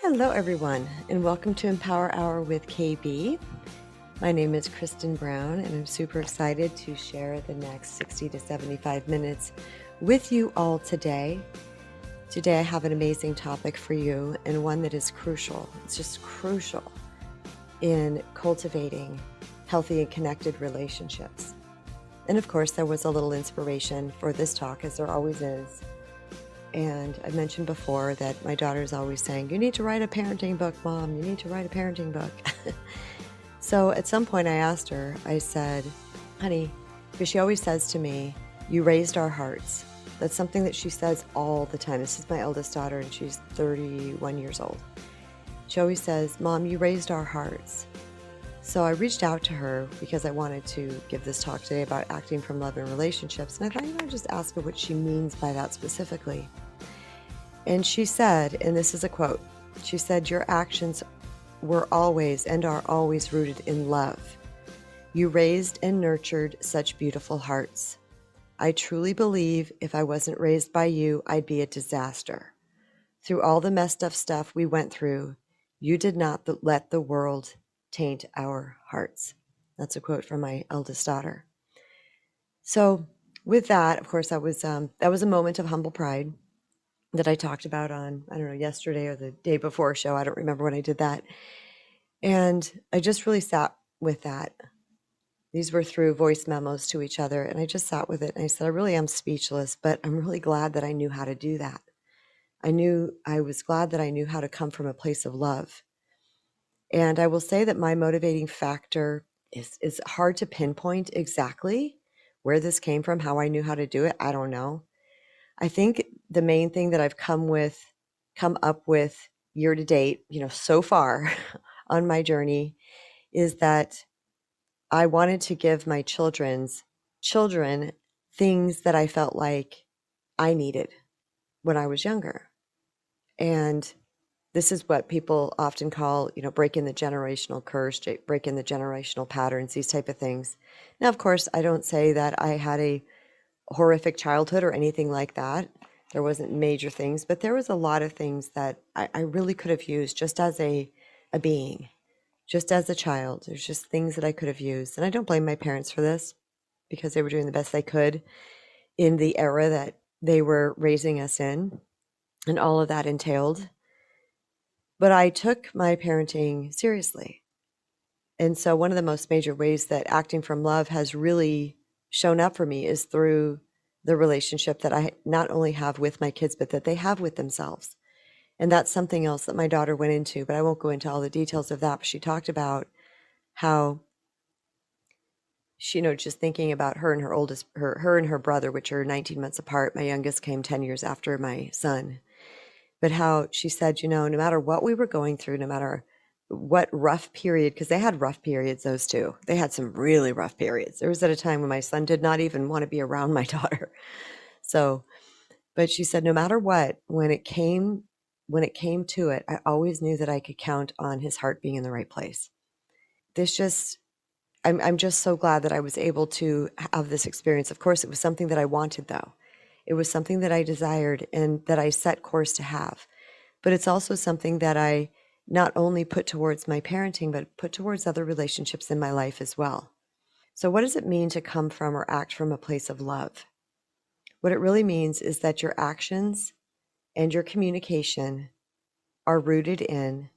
Hello, everyone, and welcome to Empower Hour with KB. My name is Kristen Brown, and I'm super excited to share the next 60 to 75 minutes with you all today. Today, I have an amazing topic for you, and one that is crucial. It's just crucial in cultivating healthy and connected relationships. And of course, there was a little inspiration for this talk, as there always is. And I mentioned before that my daughter's always saying, "You need to write a parenting book, Mom. You need to write a parenting book." So at some point I asked her, I said, "Honey," because she always says to me, "You raised our hearts." That's something that she says all the time. This is my eldest daughter, and she's 31 years old. She always says, "Mom, you raised our hearts." So I reached out to her because I wanted to give this talk today about acting from love in relationships. And I thought, I'd just ask her what she means by that specifically. And she said, and this is a quote, she said, "Your actions were always and are always rooted in love. You raised and nurtured such beautiful hearts. I truly believe if I wasn't raised by you, I'd be a disaster. Through all the messed up stuff we went through, you did not let the world taint our hearts." That's a quote from my eldest daughter. So with that, of course, that was a moment of humble pride that I talked about on, I don't know, yesterday or the day before show. I don't remember when I did that. And I just really sat with that. These were through voice memos to each other. And I just sat with it. And I said, I really am speechless, but I'm really glad that I knew how to do that. I was glad that I knew how to come from a place of love. And I will say that my motivating factor is hard to pinpoint exactly where this came from, how I knew how to do it. I don't know. I think the main thing that I've come up with year to date, so far on my journey, is that I wanted to give my children things that I felt like I needed when I was younger. And this is what people often call, breaking the generational curse, breaking the generational patterns, these type of things. Now, of course, I don't say that I had a horrific childhood or anything like that. There wasn't major things, but there was a lot of things that I really could have used just as a being, just as a child. There's just things that I could have used. And I don't blame my parents for this because they were doing the best they could in the era that they were raising us in and all of that entailed. But I took my parenting seriously. And so one of the most major ways that acting from love has really shown up for me is through the relationship that I not only have with my kids, but that they have with themselves. And that's something else that my daughter went into, but I won't go into all the details of that. But she talked about how she, just thinking about her and her and her brother, which are 19 months apart. My youngest came 10 years after my son. But how she said, no matter what we were going through, no matter what rough period, because they had rough periods, those two. They had some really rough periods. There was at a time when my son did not even want to be around my daughter. So, but she said, no matter what, when it came to it, I always knew that I could count on his heart being in the right place. I'm just so glad that I was able to have this experience. Of course, it was something that I wanted, though. It was something that I desired and that I set course to have. But it's also something that I not only put towards my parenting, but put towards other relationships in my life as well. So what does it mean to come from or act from a place of love? What it really means is that your actions and your communication are rooted in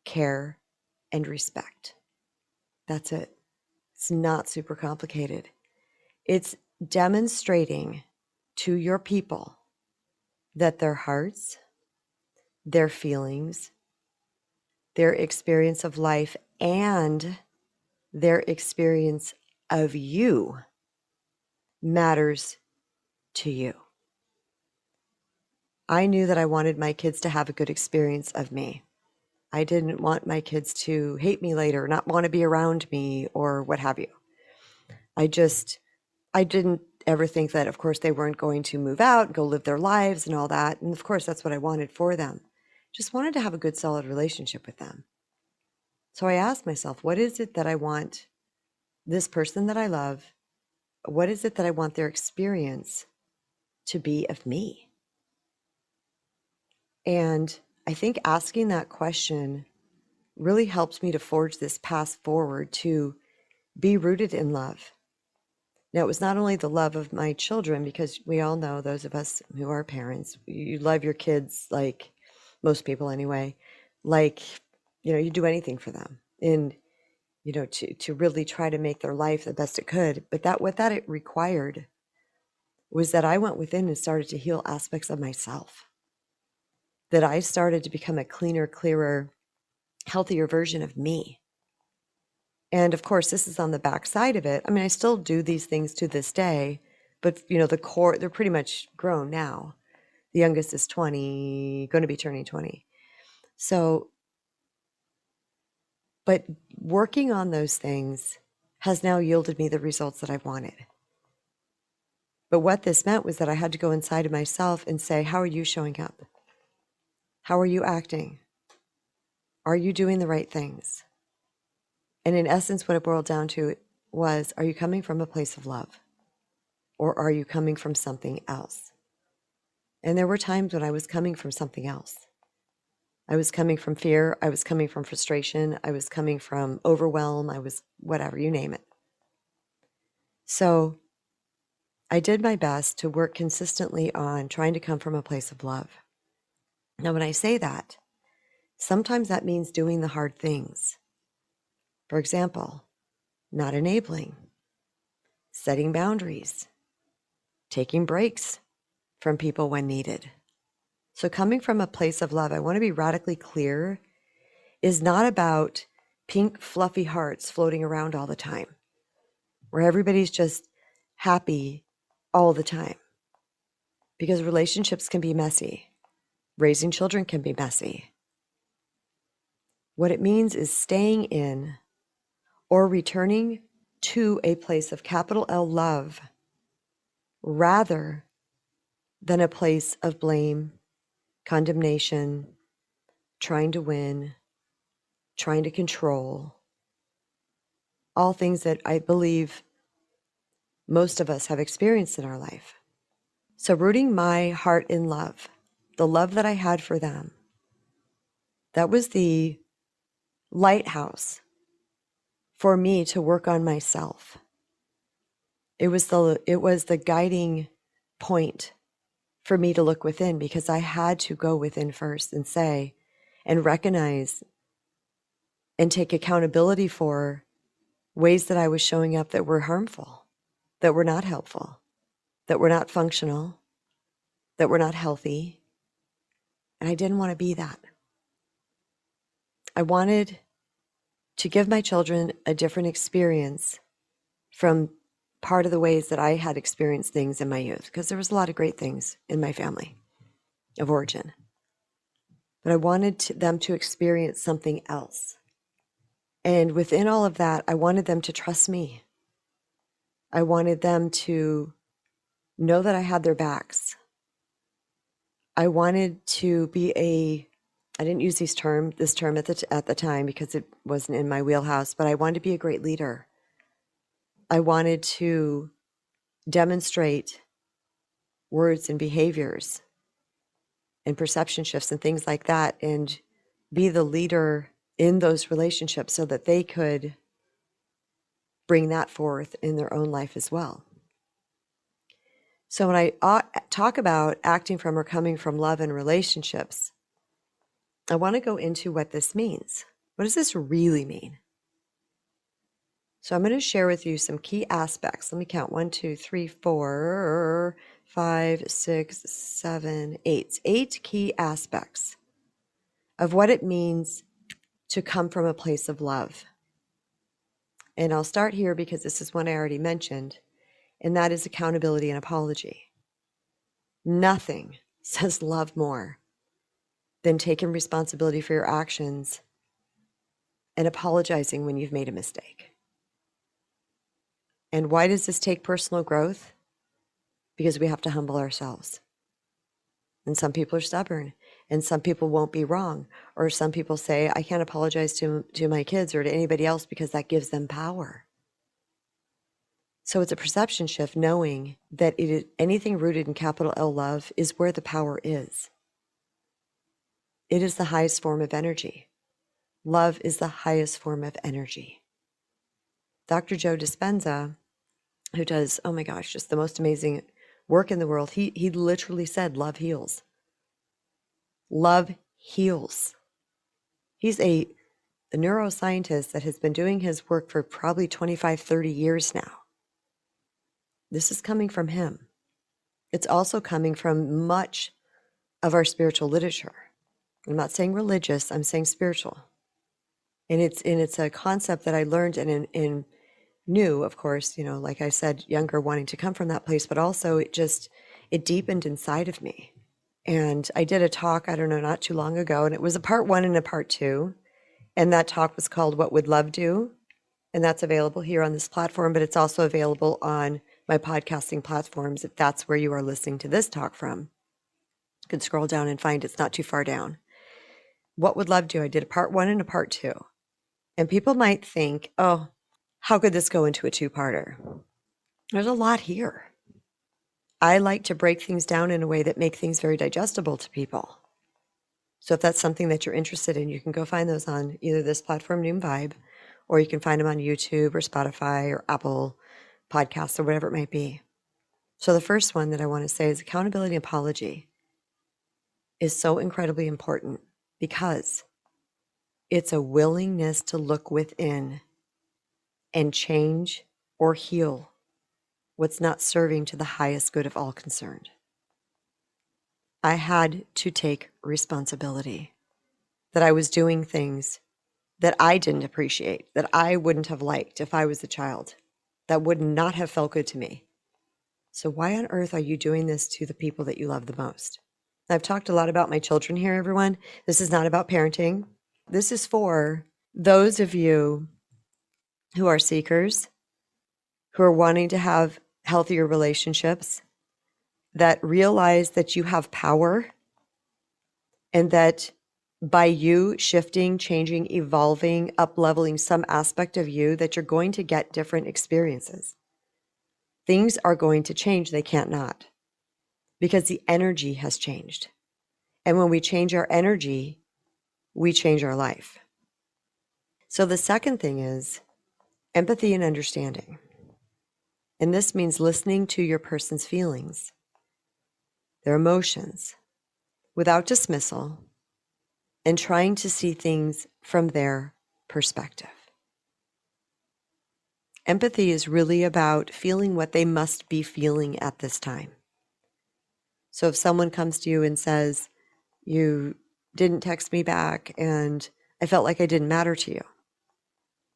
care and respect. That's it. It's not super complicated. It's demonstrating to your people that their hearts, their feelings, their experience of life, and their experience of you matters to you. I knew that I wanted my kids to have a good experience of me. I didn't want my kids to hate me later, not want to be around me, or what have you. I didn't ever think that, of course, they weren't going to move out, go live their lives and all that. And of course, that's what I wanted for them. Just wanted to have a good, solid relationship with them. So I asked myself, what is it that I want this person that I love? What is it that I want their experience to be of me? And I think asking that question really helps me to forge this path forward to be rooted in love. Now, it was not only the love of my children, because we all know, those of us who are parents, you love your kids like most people anyway, like, you do anything for them. And, to really try to make their life the best it could. But what that it required was that I went within and started to heal aspects of myself, that I started to become a cleaner, clearer, healthier version of me. And of course, this is on the backside of it. I mean, I still do these things to this day, but the core, they're pretty much grown now. The youngest is 20, going to be turning 20. So, but working on those things has now yielded me the results that I've wanted. But what this meant was that I had to go inside of myself and say, how are you showing up? How are you acting? Are you doing the right things? And in essence, what it boiled down to was, are you coming from a place of love? Or are you coming from something else? And there were times when I was coming from something else. I was coming from fear. I was coming from frustration. I was coming from overwhelm. I was whatever, you name it. So I did my best to work consistently on trying to come from a place of love. Now, when I say that, sometimes that means doing the hard things. For example, not enabling, setting boundaries, taking breaks from people when needed. So coming from a place of love, I want to be radically clear, is not about pink, fluffy hearts floating around all the time, where everybody's just happy all the time. Because relationships can be messy. Raising children can be messy. What it means is staying in or returning to a place of capital L love rather than a place of blame, condemnation, trying to win, trying to control, all things that I believe most of us have experienced in our life. So rooting my heart in love, the love that I had for them, that was the lighthouse for me to work on myself. It was the guiding point for me to look within, because I had to go within first and say and recognize and take accountability for ways that I was showing up that were harmful, that were not helpful, that were not functional, that were not healthy. And I didn't want to be that. I wanted to give my children a different experience from part of the ways that I had experienced things in my youth, because there was a lot of great things in my family of origin. But I wanted them to experience something else. And within all of that, I wanted them to trust me. I wanted them to know that I had their backs. I wanted to be I didn't use this term at the time because it wasn't in my wheelhouse, but I wanted to be a great leader. I wanted to demonstrate words and behaviors and perception shifts and things like that, and be the leader in those relationships so that they could bring that forth in their own life as well. So when I talk about acting from or coming from love in relationships, I want to go into what this means. What does this really mean? So I'm going to share with you some key aspects. Let me count. 1, 2, 3, 4, 5, 6, 7, 8. 8 key aspects of what it means to come from a place of love. And I'll start here because this is one I already mentioned, and that is accountability and apology. Nothing says love more than taking responsibility for your actions and apologizing when you've made a mistake. And why does this take personal growth? Because we have to humble ourselves. And some people are stubborn, and some people won't be wrong. Or some people say, I can't apologize to my kids or to anybody else because that gives them power. So it's a perception shift, knowing that anything rooted in capital L love is where the power is. It is the highest form of energy. Love is the highest form of energy. Dr. Joe Dispenza, who does, oh my gosh, just the most amazing work in the world, he literally said, love heals. Love heals. He's a neuroscientist that has been doing his work for probably 25, 30 years now. This is coming from him. It's also coming from much of our spiritual literature. I'm not saying religious, I'm saying spiritual. And it's a concept that I learned and knew, of course, like I said, younger, wanting to come from that place, but also it deepened inside of me. And I did a talk, I don't know, not too long ago, and it was a part 1 and a part 2. And that talk was called What Would Love Do? And that's available here on this platform, but it's also available on my podcasting platforms if that's where you are listening to this talk from. You can scroll down and find it's not too far down. What would love do? I did a part 1 and a part 2. And people might think, oh, how could this go into a 2-parter? There's a lot here. I like to break things down in a way that make things very digestible to people. So if that's something that you're interested in, you can go find those on either this platform, Noon Vibe, or you can find them on YouTube or Spotify or Apple Podcasts or whatever it might be. So the first one that I want to say is accountability and apology is so incredibly important because it's a willingness to look within and change or heal what's not serving to the highest good of all concerned. I had to take responsibility that I was doing things that I didn't appreciate, that I wouldn't have liked if I was a child, that would not have felt good to me. So why on earth are you doing this to the people that you love the most? I've talked a lot about my children here, everyone. This is not about parenting. This is for those of you who are seekers, who are wanting to have healthier relationships, that realize that you have power and that by you shifting, changing, evolving, up-leveling some aspect of you, that you're going to get different experiences. Things are going to change. They can't not, because the energy has changed. And when we change our energy, we change our life. So the second thing is empathy and understanding. And this means listening to your person's feelings, their emotions, without dismissal, and trying to see things from their perspective. Empathy is really about feeling what they must be feeling at this time. So if someone comes to you and says, you didn't text me back and I felt like I didn't matter to you.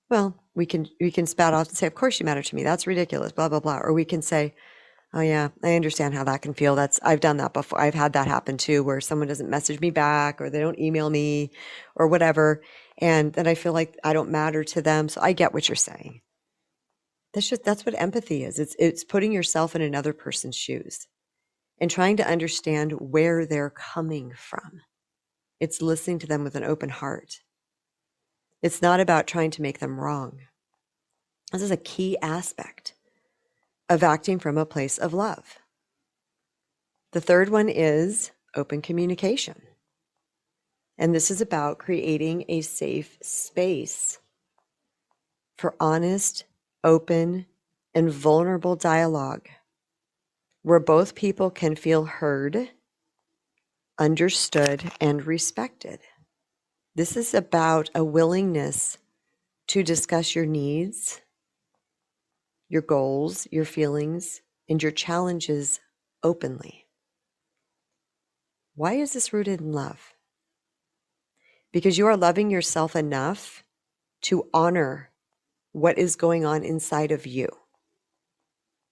Well, we can spout off and say, of course you matter to me. That's ridiculous, blah, blah, blah. Or we can say, oh yeah, I understand how that can feel. I've done that before. I've had that happen too, where someone doesn't message me back or they don't email me or whatever. And then I feel like I don't matter to them. So I get what you're saying. That's what empathy is. It's putting yourself in another person's shoes and trying to understand where they're coming from. It's listening to them with an open heart. It's not about trying to make them wrong. This is a key aspect of acting from a place of love. The third one is open communication. And this is about creating a safe space for honest, open, and vulnerable dialogue where both people can feel heard, understood, and respected. This is about a willingness to discuss your needs, your goals, your feelings, and your challenges openly. Why is this rooted in love? Because you are loving yourself enough to honor what is going on inside of you.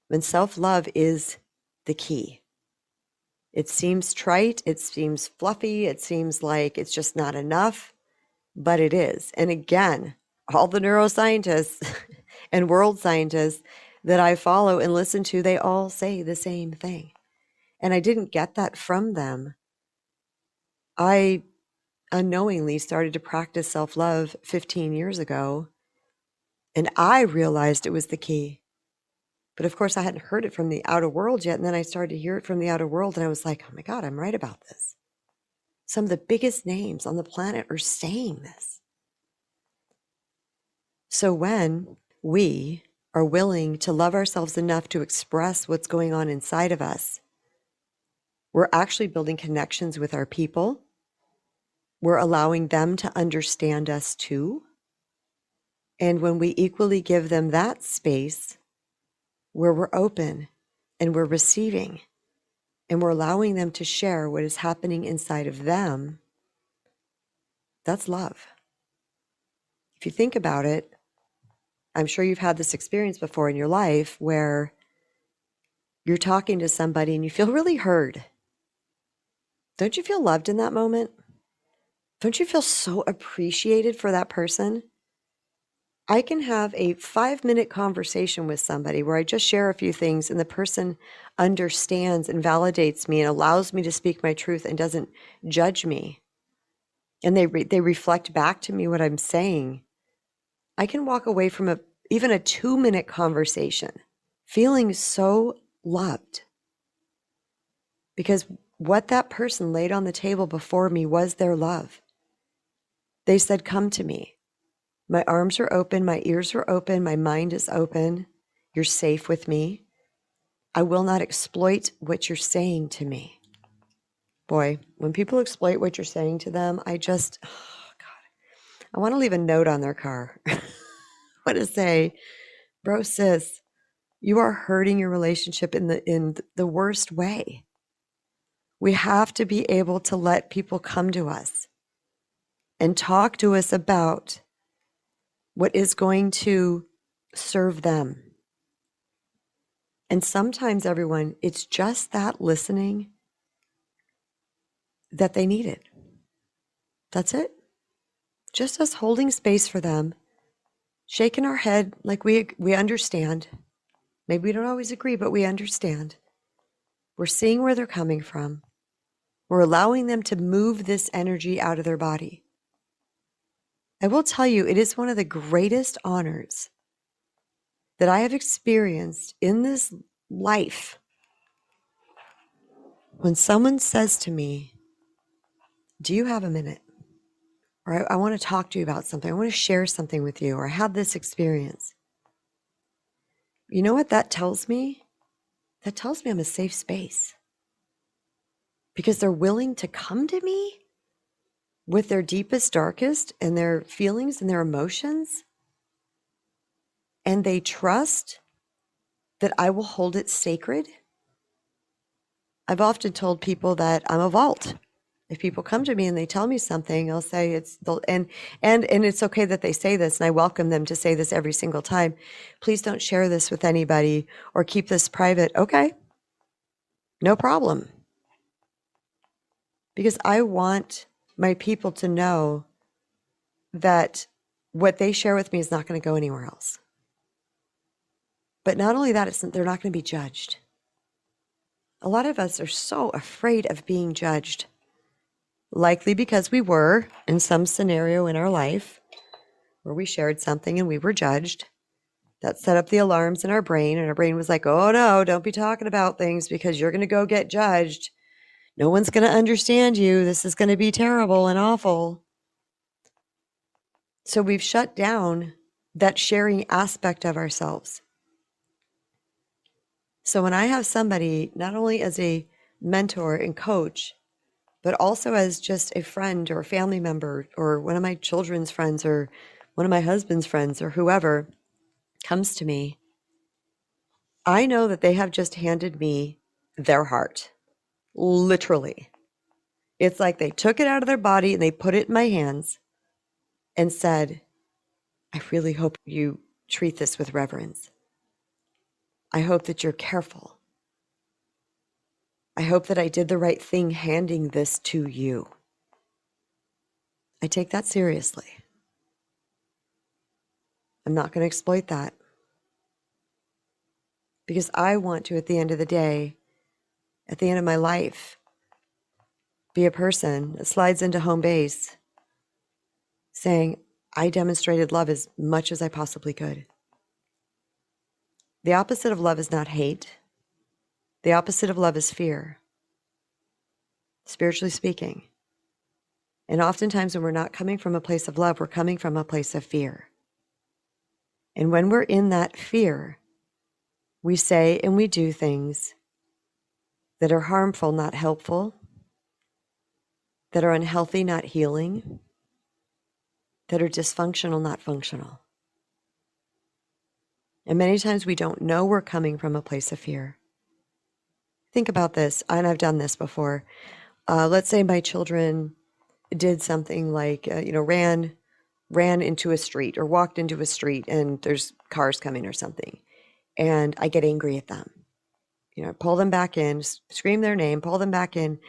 And self-love is the key. It seems trite, it seems fluffy, it seems like it's just not enough, but it is. And again, all the neuroscientists and world scientists that I follow and listen to, they all say the same thing. And I didn't get that from them. I unknowingly started to practice self-love 15 years ago, and I realized it was the key. But of course, I hadn't heard it from the outer world yet. And then I started to hear it from the outer world, and I was like, oh my God, I'm right about this. Some of the biggest names on the planet are saying this. So when we are willing to love ourselves enough to express what's going on inside of us, we're actually building connections with our people. We're allowing them to understand us too. And when we equally give them that space where we're open and we're receiving and we're allowing them to share what is happening inside of them, that's love. If you think about it, I'm sure you've had this experience before in your life where you're talking to somebody and you feel really heard. Don't you feel loved in that moment? Don't you feel so appreciated for that person? I can have a 5-minute conversation with somebody where I just share a few things and the person understands and validates me and allows me to speak my truth and doesn't judge me. And they reflect back to me what I'm saying. I can walk away from even a 2-minute conversation feeling so loved because what that person laid on the table before me was their love. They said, "Come to me. My arms are open, my ears are open, my mind is open. You're safe with me. I will not exploit what you're saying to me." Boy, when people exploit what you're saying to them, I want to leave a note on their car. I want to say, bro, sis, you are hurting your relationship in the worst way. We have to be able to let people come to us and talk to us about what is going to serve them. And sometimes, everyone, it's just that listening that they needed. That's it. Just us holding space for them, shaking our head like we understand. Maybe we don't always agree, but we understand. We're seeing where they're coming from. We're allowing them to move this energy out of their body. I will tell you, it is one of the greatest honors that I have experienced in this life when someone says to me, "Do you have a minute?" Or I want to talk to you about something. I want to share something with you, or I had this experience. You know what that tells me? That tells me I'm a safe space because they're willing to come to me with their deepest, darkest, and their feelings and their emotions. And they trust that I will hold it sacred. I've often told people that I'm a vault. If people come to me and they tell me something, I'll say and it's okay that they say this, and I welcome them to say this every single time. Please don't share this with anybody or keep this private. Okay, no problem. Because I want my people to know that what they share with me is not going to go anywhere else. But not only that, they're not going to be judged. A lot of us are so afraid of being judged, likely because we were in some scenario in our life where we shared something and we were judged. That set up the alarms in our brain, and our brain was like, "Oh no, don't be talking about things because you're going to go get judged. No one's going to understand you. This is going to be terrible and awful." So we've shut down that sharing aspect of ourselves. So when I have somebody, not only as a mentor and coach, but also as just a friend or a family member or one of my children's friends or one of my husband's friends or whoever comes to me, I know that they have just handed me their heart. Literally. It's like they took it out of their body and they put it in my hands and said, "I really hope you treat this with reverence. I hope that you're careful. I hope that I did the right thing handing this to you." I take that seriously. I'm not going to exploit that because I want to, at the end of the day, at the end of my life, be a person that slides into home base saying, "I demonstrated love as much as I possibly could." The opposite of love is not hate. The opposite of love is fear, spiritually speaking. And oftentimes when we're not coming from a place of love, we're coming from a place of fear. And when we're in that fear, we say and we do things that are harmful, not helpful, that are unhealthy, not healing, that are dysfunctional, not functional. And many times we don't know we're coming from a place of fear. Think about this, and I've done this before. Let's say my children did something like, ran into a street or walked into a street and there's cars coming or something. And I get angry at them. Pull them back in, scream their name, pull them back in,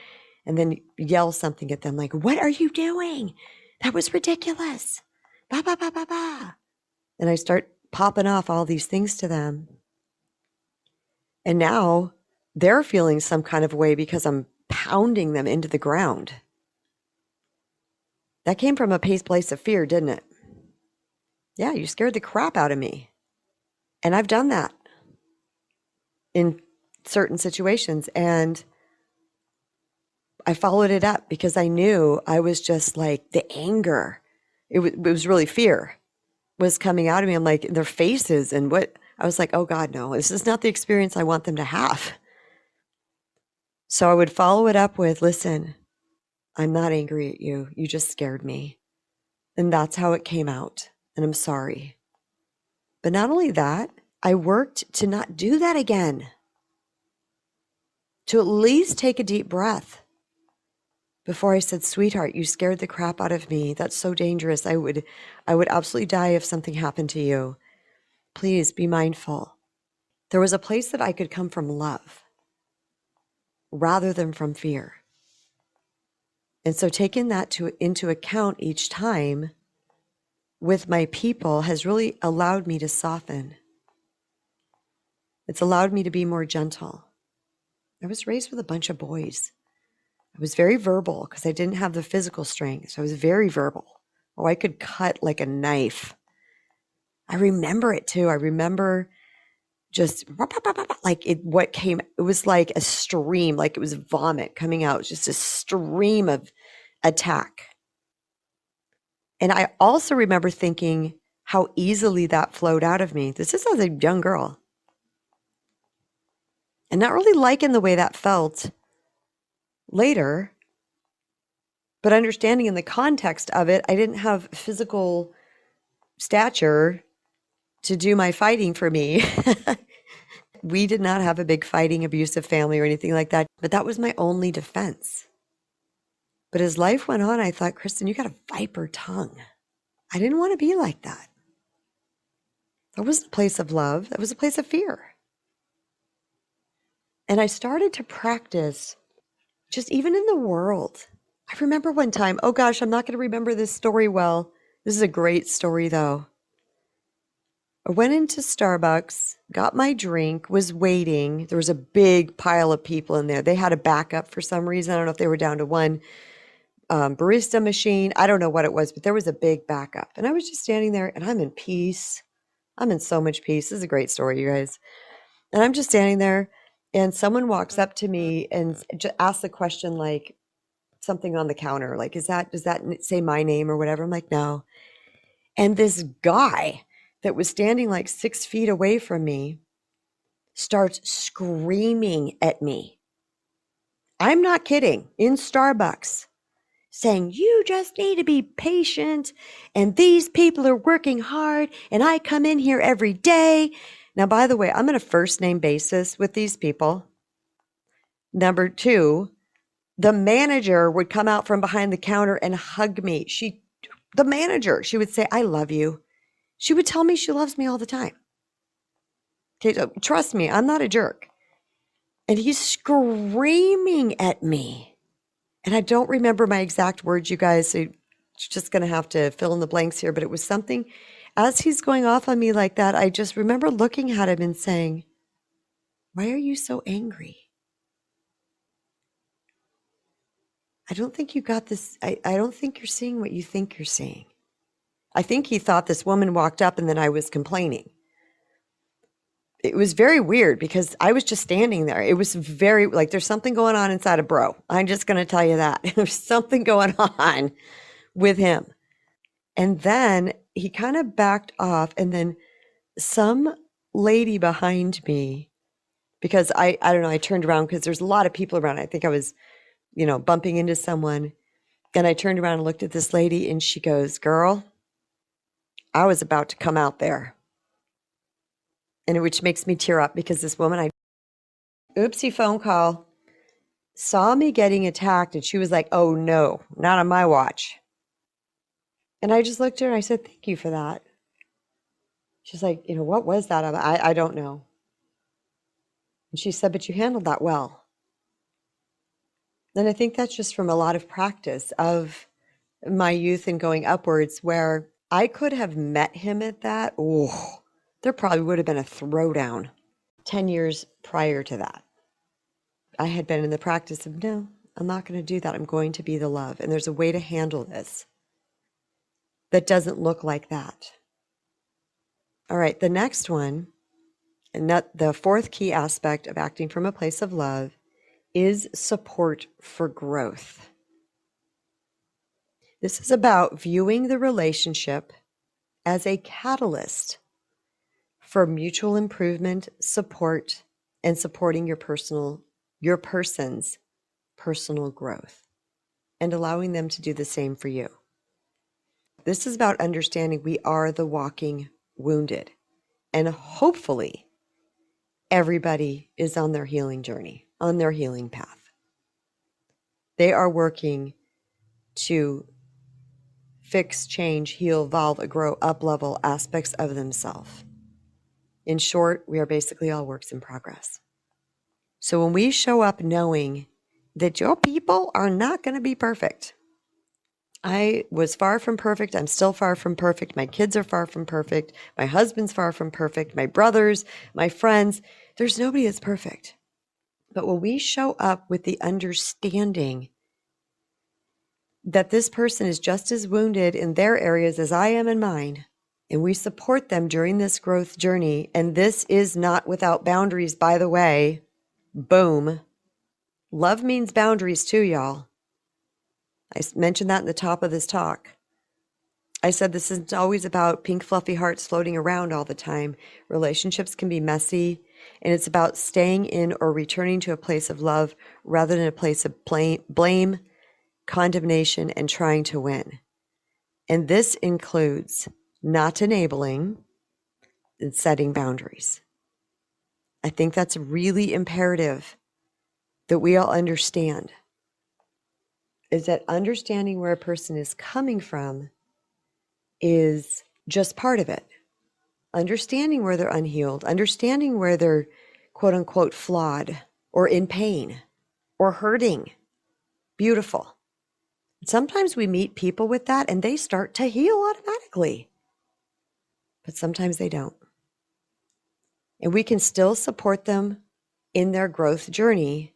and then yell something at them like, "What are you doing? That was ridiculous. Ba, ba, ba, ba, ba." And I start popping off all these things to them. And now they're feeling some kind of way because I'm pounding them into the ground. That came from a place of fear, didn't it? Yeah, you scared the crap out of me. And I've done that in certain situations. And I followed it up because I knew I was just like the anger. It was really fear was coming out of me. I'm like, their faces and what I was like, oh God, no, this is not the experience I want them to have. So I would follow it up with, listen, I'm not angry at you. You just scared me. And that's how it came out. And I'm sorry. But not only that, I worked to not do that again. To at least take a deep breath before I said, sweetheart, you scared the crap out of me. That's so dangerous. I would absolutely die if something happened to you. Please be mindful. There was a place that I could come from love rather than from fear. And so taking that into account each time with my people has really allowed me to soften. It's allowed me to be more gentle. I was raised with a bunch of boys. I was very verbal because I didn't have the physical strength. So I was very verbal. Oh, I could cut like a knife. I remember it too. I remember just like it was like a stream, like it was vomit coming out, just a stream of attack. And I also remember thinking how easily that flowed out of me. This is as a young girl. And not really liking the way that felt later, but understanding in the context of it, I didn't have physical stature to do my fighting for me. We did not have a big fighting, abusive family or anything like that, but that was my only defense. But as life went on, I thought, Kristen, you got a viper tongue. I didn't want to be like that. That wasn't a place of love. That was a place of fear. And I started to practice just even in the world. I remember one time, oh gosh, I'm not going to remember this story well. This is a great story though. I went into Starbucks, got my drink, was waiting. There was a big pile of people in there. They had a backup for some reason. I don't know if they were down to one barista machine. I don't know what it was, but there was a big backup. And I was just standing there and I'm in peace. I'm in so much peace. This is a great story, you guys. And I'm just standing there and someone walks up to me and just asks the question like something on the counter. Like, does that say my name or whatever? I'm like, no. And this guy that was standing like 6 feet away from me starts screaming at me. I'm not kidding. In Starbucks, saying, you just need to be patient. And these people are working hard. And I come in here every day. Now, by the way, I'm on a first name basis with these people. Number two, the manager would come out from behind the counter and hug me. She would say, I love you. She would tell me she loves me all the time. Okay, so trust me, I'm not a jerk. And he's screaming at me. And I don't remember my exact words, you guys. So you're just going to have to fill in the blanks here. But it was something, as he's going off on me like that, I just remember looking at him and saying, why are you so angry? I don't think you got this. I don't think you're seeing what you think you're seeing. I think he thought this woman walked up and then I was complaining. it was very weird because I was just standing there. It was very like there's something going on inside of bro. I'm just going to tell you that. There's something going on with him. And then he kind of backed off, and then some lady behind me, because I don't know, I turned around because there's a lot of people around. I think I was, bumping into someone. And I turned around and looked at this lady, and she goes, "Girl, I was about to come out there." And which makes me tear up because this woman, oopsie phone call, saw me getting attacked, and she was like, "Oh no, not on my watch." And I just looked at her and I said, "Thank you for that." She's like, "What was that?" I don't know. And she said, "But you handled that well." And I think that's just from a lot of practice of my youth and going upwards, where I could have met him at that. Oh, there probably would have been a throwdown 10 years prior to that. I had been in the practice of, no, I'm not going to do that. I'm going to be the love. And there's a way to handle this that doesn't look like that. All right, the next one, and the fourth key aspect of acting from a place of love, is support for growth. This is about viewing the relationship as a catalyst for mutual improvement, support, and supporting your person's personal growth, and allowing them to do the same for you. This is about understanding we are the walking wounded, and hopefully everybody is on their healing journey, on their healing path. They are working to fix, change, heal, evolve, grow, up-level aspects of themselves. In short, we are basically all works in progress. So when we show up knowing that your people are not going to be perfect, I was far from perfect. I'm still far from perfect. My kids are far from perfect. My husband's far from perfect. My brothers, my friends, there's nobody that's perfect. But when we show up with the understanding that this person is just as wounded in their areas as I am in mine, and we support them during this growth journey, and this is not without boundaries, by the way, boom. Love means boundaries too, y'all. I mentioned that in the top of this talk. I said this isn't always about pink fluffy hearts floating around all the time. Relationships can be messy, and it's about staying in or returning to a place of love rather than a place of blame, condemnation, and trying to win. And this includes not enabling and setting boundaries. I think that's really imperative that we all understand, is that understanding where a person is coming from is just part of it. Understanding where they're unhealed, understanding where they're quote unquote flawed or in pain or hurting. Beautiful. Sometimes we meet people with that and they start to heal automatically, but sometimes they don't. And we can still support them in their growth journey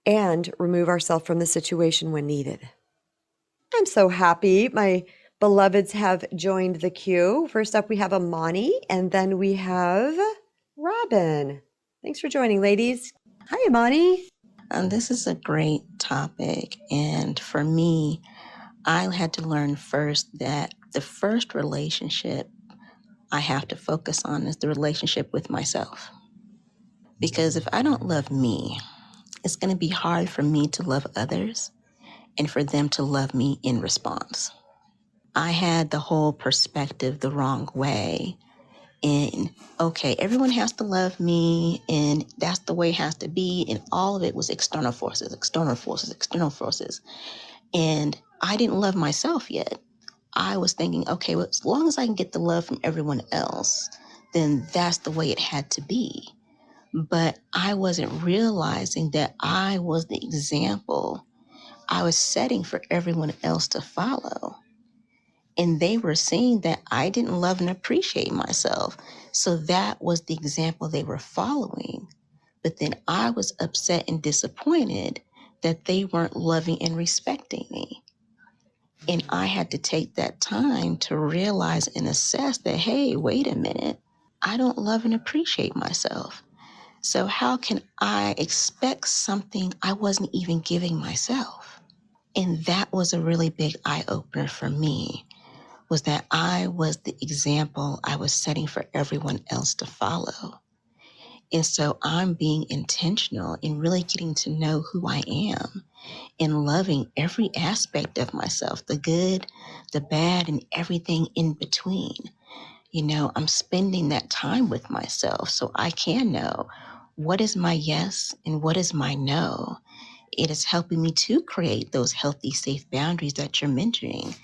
and remove ourselves from the situation when needed. I'm so happy my beloveds have joined the queue. First up, we have Imani, and then we have Robin. Thanks for joining, ladies. Hi, Imani. This is a great topic. And for me, I had to learn first that the first relationship I have to focus on is the relationship with myself. Because if I don't love me, it's going to be hard for me to love others and for them to love me in response. I had the whole perspective the wrong way. And okay, everyone has to love me, and that's the way it has to be. And all of it was external forces, external forces, external forces. And I didn't love myself yet. I was thinking, okay, well, as long as I can get the love from everyone else, then that's the way it had to be. But I wasn't realizing that I was the example I was setting for everyone else to follow. And they were seeing that I didn't love and appreciate myself. So that was the example they were following. But then I was upset and disappointed that they weren't loving and respecting me. And I had to take that time to realize and assess that, hey, wait a minute. I don't love and appreciate myself. So, how can I expect something I wasn't even giving myself? And that was a really big eye opener for me, was that I was the example I was setting for everyone else to follow. And so I'm being intentional in really getting to know who I am and loving every aspect of myself, the good, the bad, and everything in between. I'm spending that time with myself so I can know what is my yes and what is my no. It is helping me to create those healthy, safe boundaries that you're mentioning.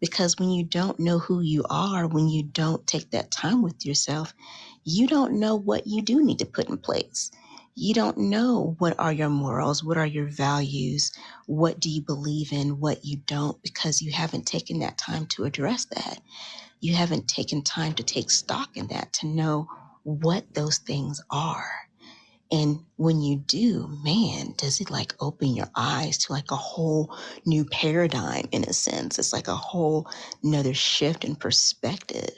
Because when you don't know who you are, when you don't take that time with yourself, you don't know what you do need to put in place. You don't know what are your morals, what are your values, what do you believe in, what you don't, because you haven't taken that time to address that. You haven't taken time to take stock in that, to know what those things are. And when you do, man, does it like open your eyes to like a whole new paradigm in a sense. It's like a whole another shift in perspective,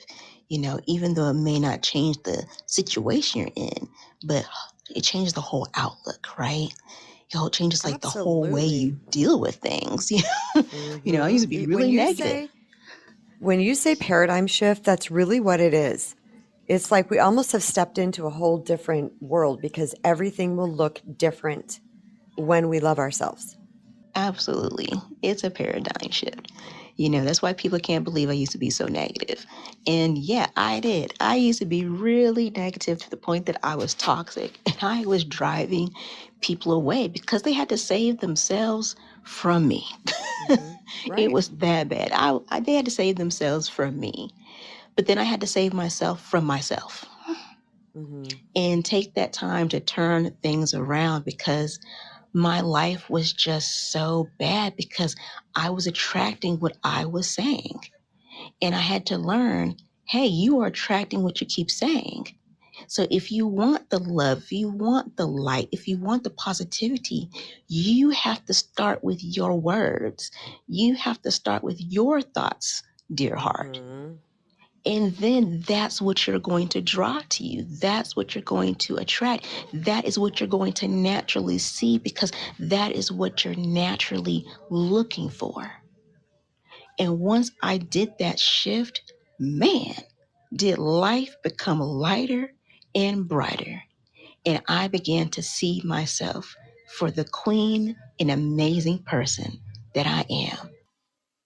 even though it may not change the situation you're in, but it changes the whole outlook, right? It changes like the whole way you Absolutely. deal with things. I used to be When really you negative. say paradigm shift, that's really what it is. It's like we almost have stepped into a whole different world because everything will look different when we love ourselves. Absolutely. It's a paradigm shift. That's why people can't believe I used to be so negative. And yeah, I did. I used to be really negative to the point that I was toxic and I was driving people away because they had to save themselves from me. It Right. was that bad. They had to save themselves from me. But then I had to save myself from myself hmm and take that time to turn things around because my life was just so bad because I was attracting what I was saying. And I had to learn, hey, you are attracting what you keep saying. So if you want the love, if you want the light, if you want the positivity, you have to start with your words. You have to start with your thoughts, dear heart. hmm And then that's what you're going to draw to you. That's what you're going to attract. That is what you're going to naturally see because that is what you're naturally looking for. And once I did that shift, man, did life become lighter and brighter. And I began to see myself for the queen and amazing person that I am.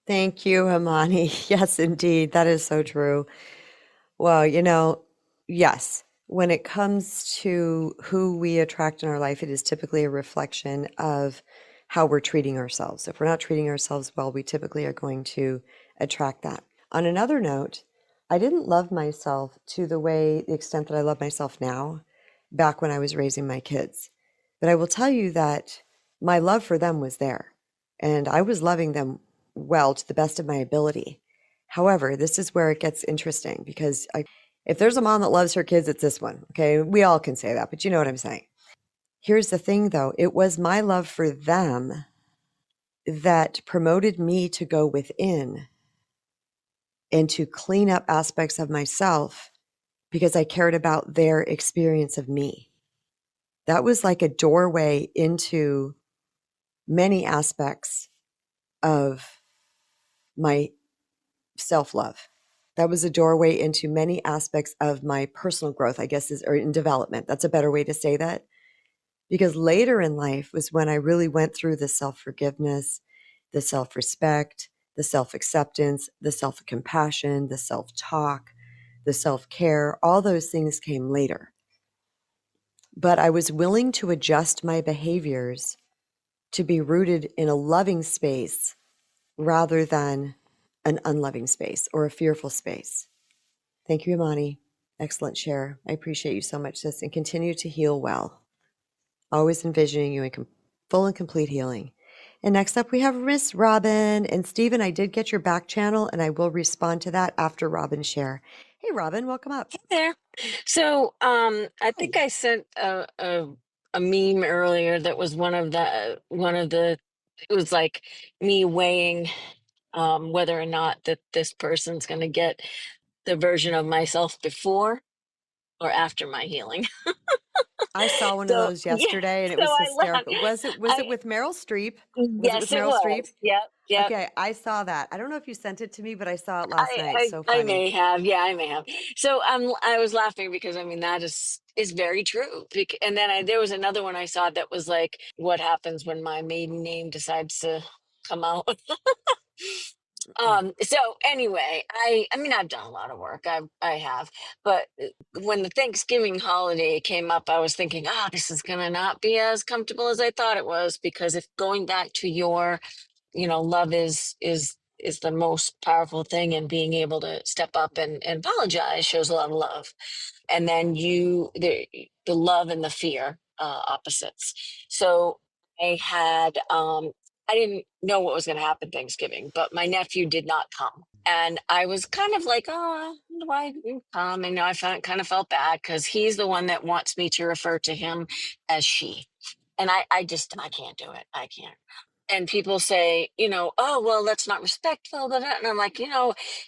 Thank you, Imani. Yes, indeed. That is so true. Well, yes, when it comes to who we attract in our life, it is typically a reflection of how we're treating ourselves. If we're not treating ourselves well, we typically are going to attract that. On another note, I didn't love myself to the extent that I love myself now, back when I was raising my kids. But I will tell you that my love for them was there, and I was loving them well to the best of my ability. However, this is where it gets interesting because if there's a mom that loves her kids, it's this one. Okay. We all can say that, but you know what I'm saying. Here's the thing though, it was my love for them that promoted me to go within and to clean up aspects of myself because I cared about their experience of me. That was like a doorway into many aspects of my self love. That was a doorway into many aspects of my personal growth, I guess, or in development. That's a better way to say that. Because later in life was when I really went through the self forgiveness, the self respect, the self acceptance, the self compassion, the self talk, the self care. All those things came later. But I was willing to adjust my behaviors to be rooted in a loving space rather than an unloving space or a fearful space. Thank you, Imani. Excellent share. I appreciate you so much, sis, and continue to heal well. Always envisioning you in full and complete healing. And next up, we have Miss Robin. And Stephen, I did get your back channel, and I will respond to that after Robin's share. Hey, Robin, welcome up. There. So I Hi. think I sent a meme earlier that was one of the it was like me weighing whether or not that this person's going to get the version of myself before. or after my healing. I saw one of So those yeah, yesterday and it so was I laughed. hysterical. Was it I with Meryl Streep? Was it with Yes, it Meryl Streep? was. Yep, yep. Okay, I saw that. I don't know if you sent it to me, but I saw it last night. So I funny. may have. Yeah, I may have. So I was laughing because I mean that is very true. And then there was another one I saw that was like, what happens when my maiden name decides to come out? Mm. So anyway, I mean I've done a lot of work. I have, but when the Thanksgiving holiday came up, I was thinking, oh, this is gonna not be as comfortable as I thought it was, because if going back to your, love is the most powerful thing, and being able to step up and apologize shows a lot of love. And then the love and the fear, opposites. So I didn't know what was going to happen Thanksgiving, but my nephew did not come, and I was kind of like, oh, why didn't you come? And kind of felt bad because he's the one that wants me to refer to him as she, and I can't do it. I can't. And people say, oh, well, that's not respectful, and I'm like,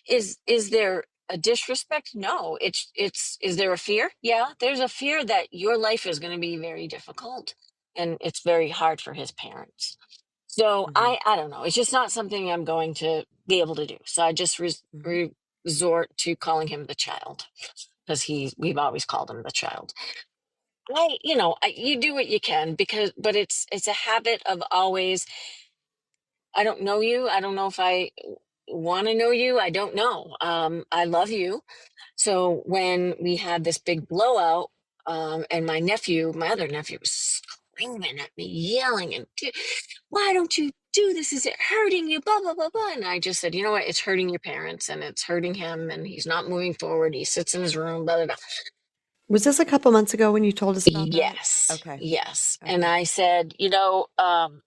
is there a disrespect? No. Is there a fear? Yeah, there's a fear that your life is going to be very difficult, and it's very hard for his parents. So Hmm. I don't know, it's just not something I'm going to be able to do, so I just Hmm. resort to calling him the child, because we've always called him the child. You do what you can, but it's a habit of always, I don't know you. I don't know if I want to know you. I don't know. I love you. So when we had this big blowout, and my other nephew was screaming at me, yelling, and why don't you do this? Is it hurting you? Blah, blah, blah, blah. And I just said, you know what? It's hurting your parents, and it's hurting him, and he's not moving forward. He sits in his room, blah, blah, blah. Was this a couple months ago when you told us about that? Yes, Okay. yes. And Okay. I said,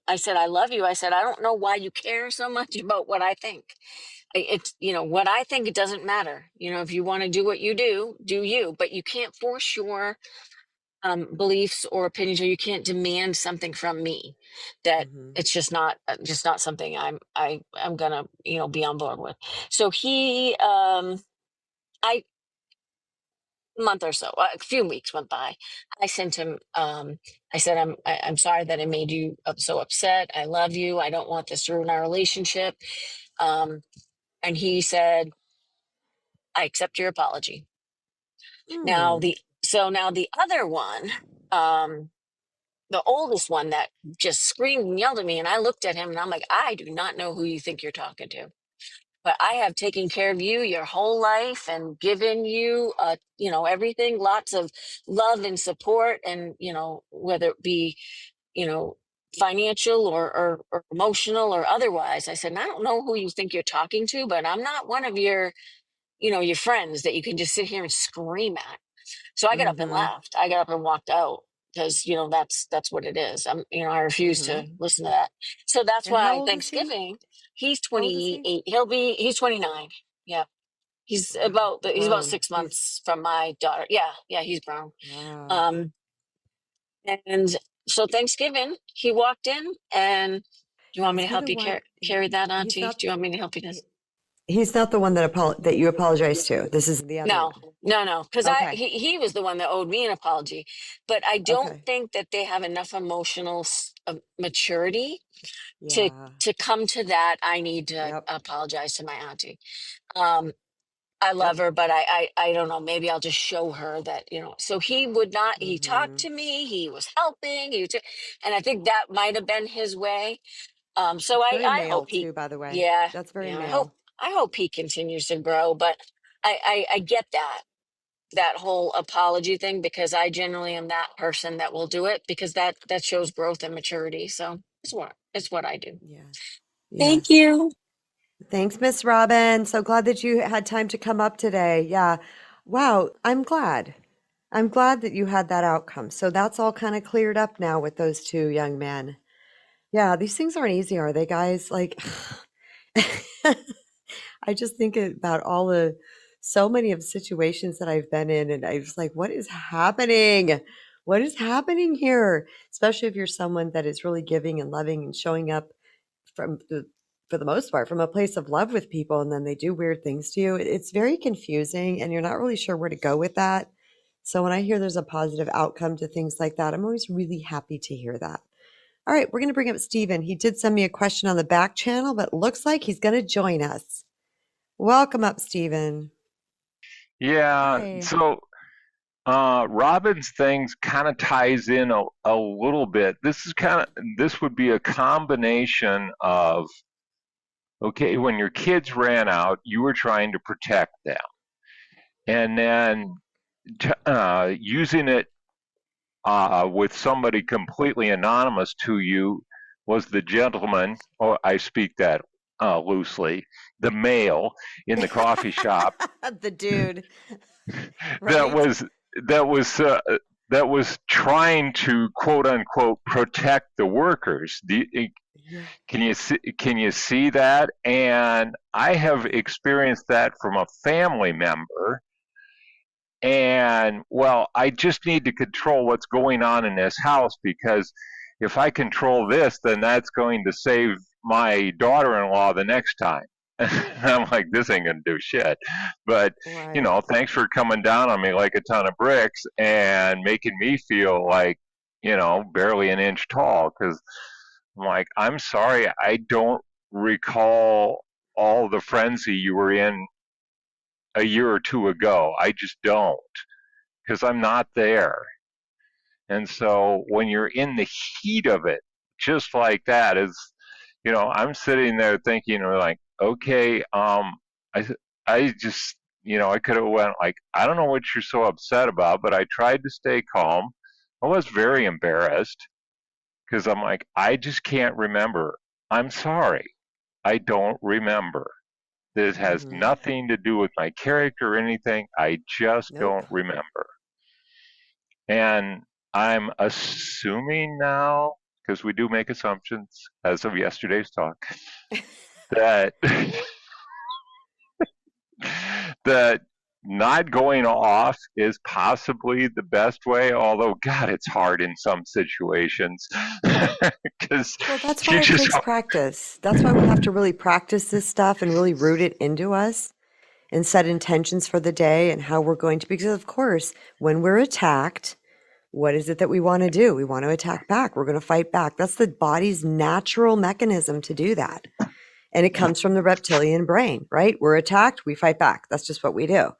I said, I love you. I said, I don't know why you care so much about what I think. It's, what I think, it doesn't matter. If you want to do what you do you, but you can't force your beliefs or opinions, or you can't demand something from me that Hmm. it's just not something I'm gonna, be on board with. So I a month or so, a few weeks went by. I sent him. I said, I'm sorry that I made you so upset. I love you. I don't want this to ruin our relationship. Um, and he said, I accept your apology. Now Mm. the other one, um, the oldest one that just screamed and yelled at me, and I looked at him and I'm like, I do not know who you think you're talking to, but I have taken care of you your whole life and given you, everything, lots of love and support, and whether it be, you know, financial or emotional or otherwise. I said, and I don't know who you think you're talking to, but I'm not one of your friends that you can just sit here and scream at. So I got up and Hmm. left. I got up and walked out, because that's what it is. I refuse Hmm. to listen to that. So that's And how why old is he? Thanksgiving, he's How old is he? 28. He's 29. Yeah. Wow. He's about Grown. six He's months from my daughter. Yeah, yeah, he's grown. wow. Um, and so Thanksgiving, he walked in, and, do you want me Is to he the help you one? carry that, He's Auntie? not. Do you want me to help you this? he- He's not the one that you apologize to. This is the other No, one. no, because Okay. he was the one that owed me an apology, but I don't Okay. think that they have enough emotional maturity to Yeah. come to that. I need to Yep. apologize to my auntie. Um, I love Yep. her, but I don't know. Maybe I'll just show her that. So he would not. He talked Hmm. to me. He was helping. And I think that might have been his way. So It's I very I male hope he, too, by the way. yeah, That's very yeah. male. I hope he continues to grow. But I get that whole apology thing, because I generally am that person that will do it, because that shows growth and maturity. So it's what I do. Yes. Thank Yes. you. Thanks, Miss Robin. So glad that you had time to come up today. Yeah. Wow. I'm glad. I'm glad that you had that outcome. So that's all kind of cleared up now with those two young men. Yeah, these things aren't easy, are they, guys? Like, I just think about so many of situations that I've been in, and I was like, what is happening? What is happening here? Especially if you're someone that is really giving and loving and showing up from for the most part, from a place of love with people, and then they do weird things to you. It's very confusing, and you're not really sure where to go with that. So when I hear there's a positive outcome to things like that, I'm always really happy to hear that. All right, we're going to bring up Stephen. He did send me a question on the back channel, but looks like he's going to join us. Welcome up, Stephen. Yeah, Hi. so Robin's things kind of ties in a little bit. This would be a combination of, okay, when your kids ran out, you were trying to protect them, and then using it with somebody completely anonymous to you was the gentleman, or I speak that loosely, the male in the coffee shop The dude, that right? was that was uh, that was trying to quote unquote protect the workers. Yeah. Can you see that? And I have experienced that from a family member. And well, I just need to control what's going on in this house, because if I control this, then that's going to save my daughter-in-law the next time. I'm like, this ain't gonna do shit. But Right. thanks for coming down on me like a ton of bricks and making me feel like, barely an inch tall. Because I'm like, I'm sorry, I don't recall all the frenzy you were in a year or two ago. I just don't, because I'm not there. And so when you're in the heat of it, just like that, is, I'm sitting there thinking, like, okay, I, I just, I could have went like, I don't know what you're so upset about, but I tried to stay calm. I was very embarrassed because I'm like, I just can't remember. I'm sorry. I don't remember. This has Mm-hmm. nothing to do with my character or anything. I just Nope. don't remember. And I'm assuming now, because we do make assumptions as of yesterday's talk, that that not going off is possibly the best way. Although, God, it's hard in some situations because Well, that's you why it just takes practice. That's why we have to really practice this stuff and really root it into us and set intentions for the day and how we're going to, because of course, when we're attacked, what is it that we want to do? We want to attack back. We're going to fight back. That's the body's natural mechanism to do that. And it comes from the reptilian brain, right? We're attacked, we fight back. That's just what we do.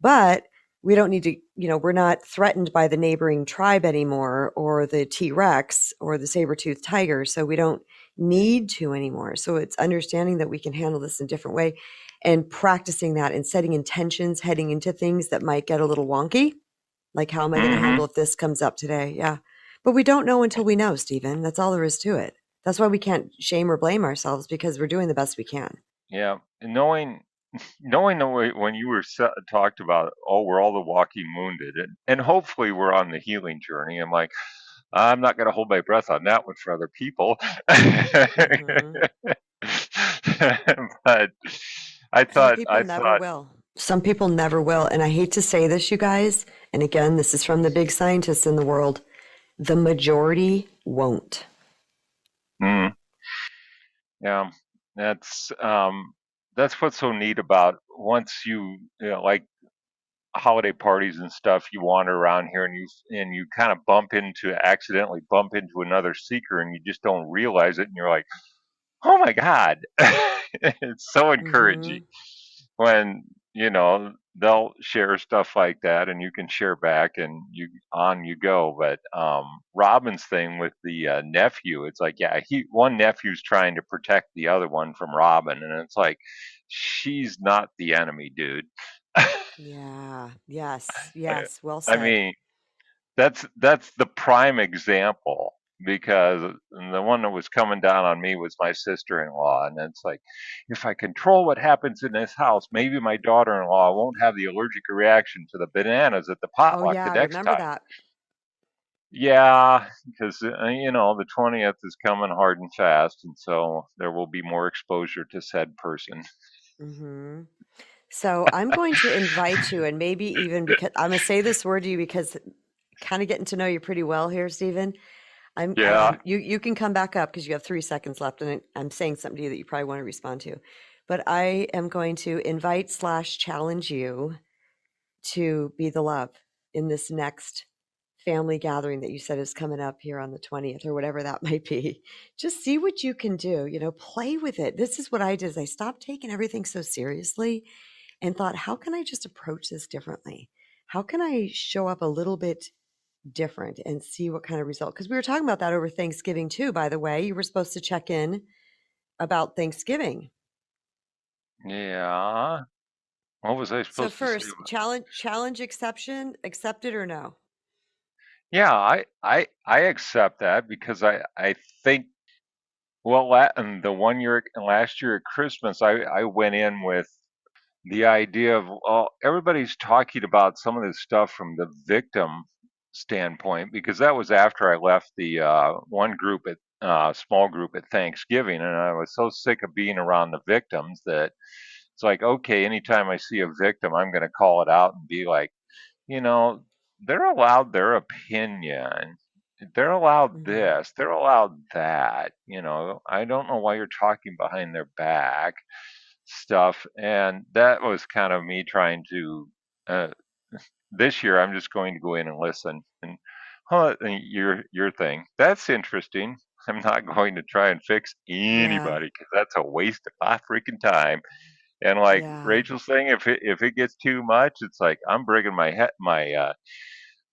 But we don't need to, we're not threatened by the neighboring tribe anymore, or the T-Rex or the saber-toothed tiger. So we don't need to anymore. So it's understanding that we can handle this in a different way and practicing that and setting intentions heading into things that might get a little wonky. Like, how am I going to mm-hmm, handle if this comes up today? Yeah. But we don't know until we know, Stephen. That's all there is to it. That's why we can't shame or blame ourselves, because we're doing the best we can. yeah, knowing the way when you were talked about, oh, we're all the walking wounded, and hopefully we're on the healing journey. I'm like, I'm not going to hold my breath on that one for other people. Hmm. But I Some thought, people never will. Some people never will. And I hate to say this, you guys. And again, this is from the big scientists in the world. The majority won't. mm, yeah, that's that's what's so neat about once like holiday parties and stuff. You wander around here and you kind of accidentally bump into another seeker, and you just don't realize it, and you're like, oh my God. It's so encouraging Hmm. when, they'll share stuff like that and you can share back and you go. But Robin's thing with the nephew, it's like, yeah, one nephew's trying to protect the other one from Robin. And it's like, she's not the enemy, dude. Yeah. Yes. Yes. Well I said. mean, that's the prime example, because the one that was coming down on me was my sister-in-law, and it's like, if I control what happens in this house, maybe my daughter-in-law won't have the allergic reaction to the bananas at the Oh, potluck yeah. the I next remember time. that. Yeah, because the 20th is coming hard and fast, and so there will be more exposure to said person. Hmm. So I'm going to invite you, and maybe even because I'm going to say this word to you, because kind of getting to know you pretty well here, Stephen. Yeah. You can come back up because you have 3 seconds left, and I'm saying something to you that you probably want to respond to. But I am going to invite slash challenge you to be the love. in this next family gathering that you said is coming up here on the 20th or whatever that might be. Just see what you can do, play with it. This is what I did is I stopped taking everything so seriously and thought, how can I just approach this differently? How can I show up a little bit different and see what kind of result? Because we were talking about that over Thanksgiving too, by the way. You were supposed to check in about Thanksgiving. Yeah. What was I So supposed to say? first, challenge accepted or no? Yeah, I accept that because I think well, and the one year last year at Christmas, I went in with the idea of, well, everybody's talking about some of this stuff from the victim standpoint because that was after I left the one group at small group at Thanksgiving, and I was so sick of being around the victims that it's like, okay, anytime I see a victim, I'm going to call it out and be like, you know, they're allowed their opinion. They're allowed Mm-hmm. this. They're allowed that. I don't know why you're talking behind their back stuff. And that was kind of me trying to, uh, this year, I'm just going to go in and listen. And, your thing. That's interesting. I'm not going to try and fix Yeah. anybody because that's a waste of my freaking time. And like Yeah. Rachel's saying, if it gets too much, it's like I'm bringing my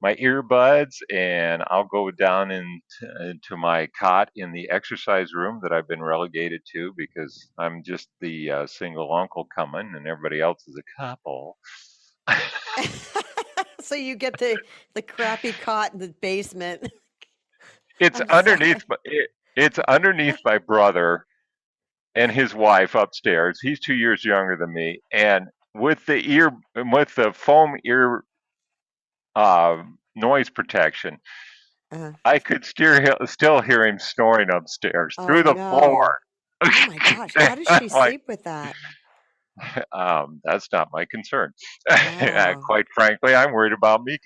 earbuds and I'll go down into my cot in the exercise room that I've been relegated to because I'm just the single uncle coming and everybody else is a couple. So you get the crappy cot in the basement. it's I'm underneath sorry. it's underneath my brother and his wife upstairs. He's 2 years younger than me, and with the foam ear noise protection, Uh, I could still hear him snoring upstairs oh through the no. floor. Oh my gosh. How does I'm she like, sleep with that? that's not my concern. Wow. Quite frankly, I'm worried about me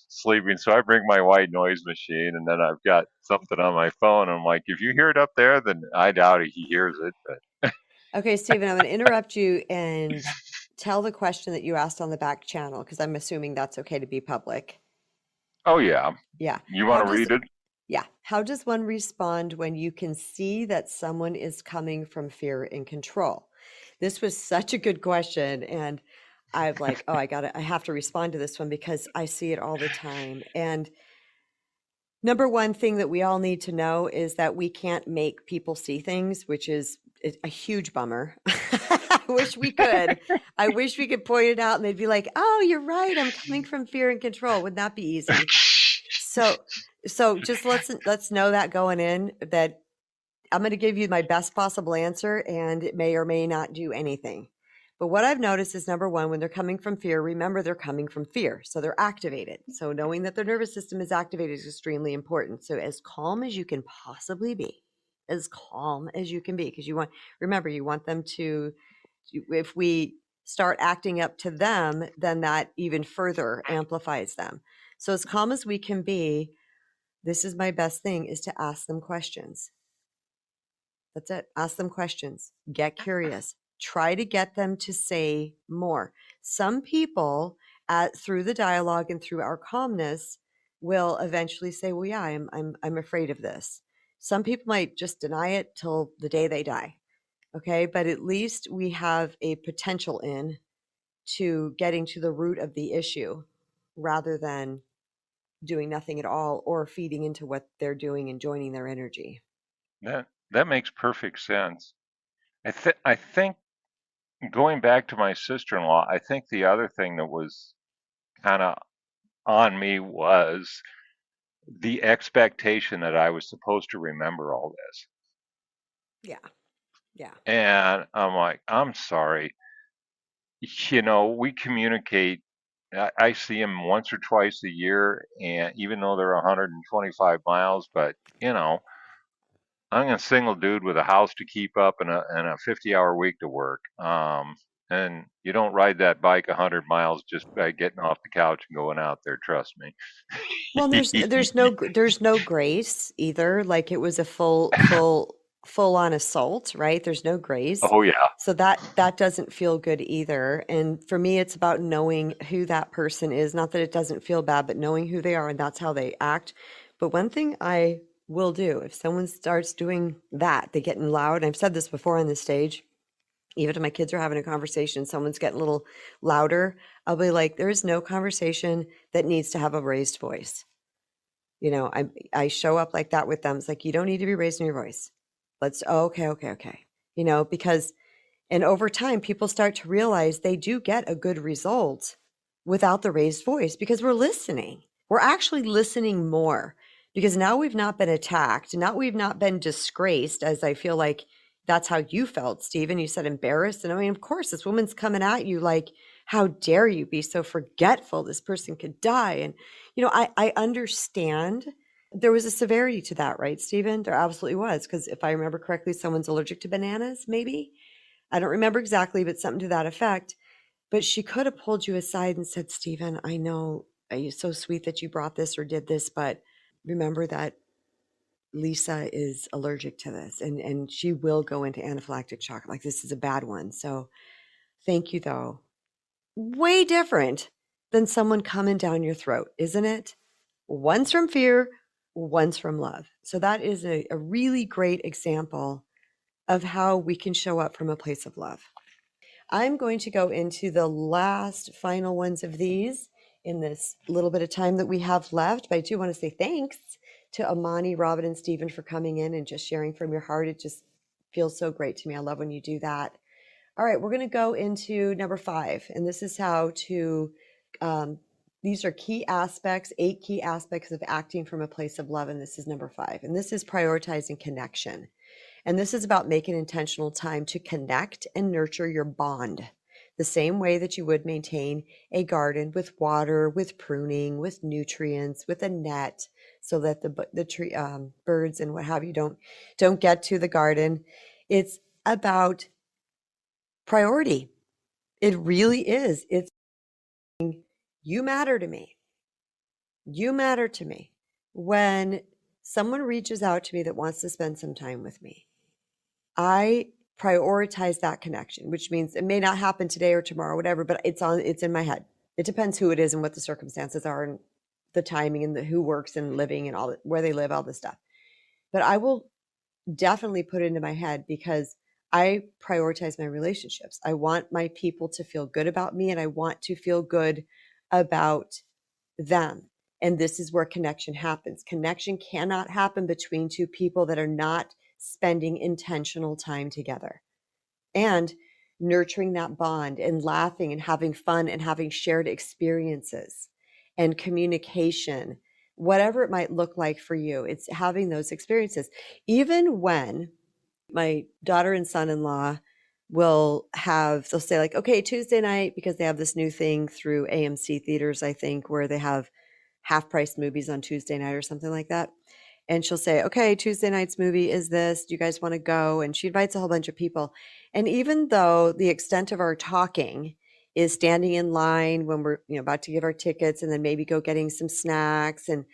sleeping, so I bring my white noise machine, and then I've got something on my phone. I'm like, if you hear it up there, then I doubt he hears it. But Okay, Stephen, I'm going to interrupt you and tell the question that you asked on the back channel because I'm assuming that's okay to be public. oh yeah, Yeah. you want How to does read it? Yeah. How does one respond when you can see that someone is coming from fear and control? This was such a good question. And I'm like, oh, I have to respond to this one because I see it all the time. And number one thing that we all need to know is that we can't make people see things, which is a huge bummer. I wish we could. I wish we could point it out and they'd be like, oh, you're right. I'm coming from fear and control. Wouldn't that be easy? So just let's know that going in that I'm going to give you my best possible answer and it may or may not do anything. But what I've noticed is number one, when they're coming from fear, remember they're coming from fear. So they're activated. So knowing that their nervous system is activated is extremely important. So as calm as you can possibly be, as calm as you can be, because remember, you want them to, if we start acting up to them, then that even further amplifies them. So as calm as we can be, this is my best thing is to ask them questions. That's it. Ask them questions. Get curious. Try to get them to say more. Some people, through the dialogue and through our calmness, will eventually say, "Well, yeah, I'm afraid of this." Some people might just deny it till the day they die. Okay, but at least we have a potential in to getting to the root of the issue, rather than doing nothing at all or feeding into what they're doing and joining their energy. That makes perfect sense. I think going back to my sister-in-law, I think the other thing that was kind of on me was the expectation that I was supposed to remember all this. Yeah. Yeah. And I'm like, I'm sorry. We communicate. I see them once or twice a year, and even though they're 125 miles, but I'm a single dude with a house to keep up and a 50-hour week to work. And you don't ride that bike 100 miles just by getting off the couch and going out there. Trust me. Well, there's no grace either. Like it was a full full on assault, right? There's no grace. Oh yeah. So that doesn't feel good either. And for me, it's about knowing who that person is. Not that it doesn't feel bad, but knowing who they are and that's how they act. But one thing I will do, if someone starts doing that, they getting loud, and I've said this before on the stage, even if my kids are having a conversation, someone's getting a little louder, I'll be like, there is no conversation that needs to have a raised voice. You know, I show up like that with them. It's like, you don't need to be raising your voice. Okay. You know, because, and over time, people start to realize they do get a good result without the raised voice because we're listening. We're actually listening more because now we've not been attacked. Now we've not been disgraced, as I feel like that's how you felt, Stephen. You said embarrassed. And I mean, of course, this woman's coming at you like, how dare you be so forgetful? This person could die. And, you know, I understand there was a severity to that, right, Stephen? There absolutely was. Because if I remember correctly, someone's allergic to bananas, maybe. I don't remember exactly, but something to that effect. But she could have pulled you aside and said, Stephen, I know it's so sweet that you brought this or did this, but remember that Lisa is allergic to this and she will go into anaphylactic shock. Like, this is a bad one. So thank you, though. Way different than someone coming down your throat, isn't it? One's from fear, one's from love. So that is a really great example of how we can show up from a place of love. I'm going to go into the last final ones of these in this little bit of time that we have left. But I do want to say thanks to Imani, Robin, and Stephen for coming in and just sharing from your heart. It just feels so great to me. I love when you do that. All right, we're going to go into number 5. And this is how to, these are key aspects, 8 key aspects of acting from a place of love. And this is number 5. And this is prioritizing connection. And this is about making intentional time to connect and nurture your bond the same way that you would maintain a garden with water, with pruning, with nutrients, with a net, so that the tree, birds and what have you don't get to the garden. It's about priority. It really is. It's you matter to me. You matter to me. When someone reaches out to me that wants to spend some time with me, I prioritize that connection, which means it may not happen today or tomorrow, whatever, but it's in my head. It depends who it is and what the circumstances are and the timing and the who works and living and all that, where they live, all this stuff. But I will definitely put it into my head because I prioritize my relationships. I want my people to feel good about me and I want to feel good about them. And this is where connection happens. Connection cannot happen between two people that are not spending intentional time together and nurturing that bond and laughing and having fun and having shared experiences and communication, whatever it might look like for you. It's having those experiences. Even when my daughter and son-in-law they'll say like, okay, Tuesday night, because they have this new thing through AMC theaters, I think, where they have half price movies on Tuesday night or something like that. And she'll say, okay, Tuesday night's movie is this. Do you guys want to go? And she invites a whole bunch of people. And even though the extent of our talking is standing in line when we're about to give our tickets and then maybe go getting some snacks and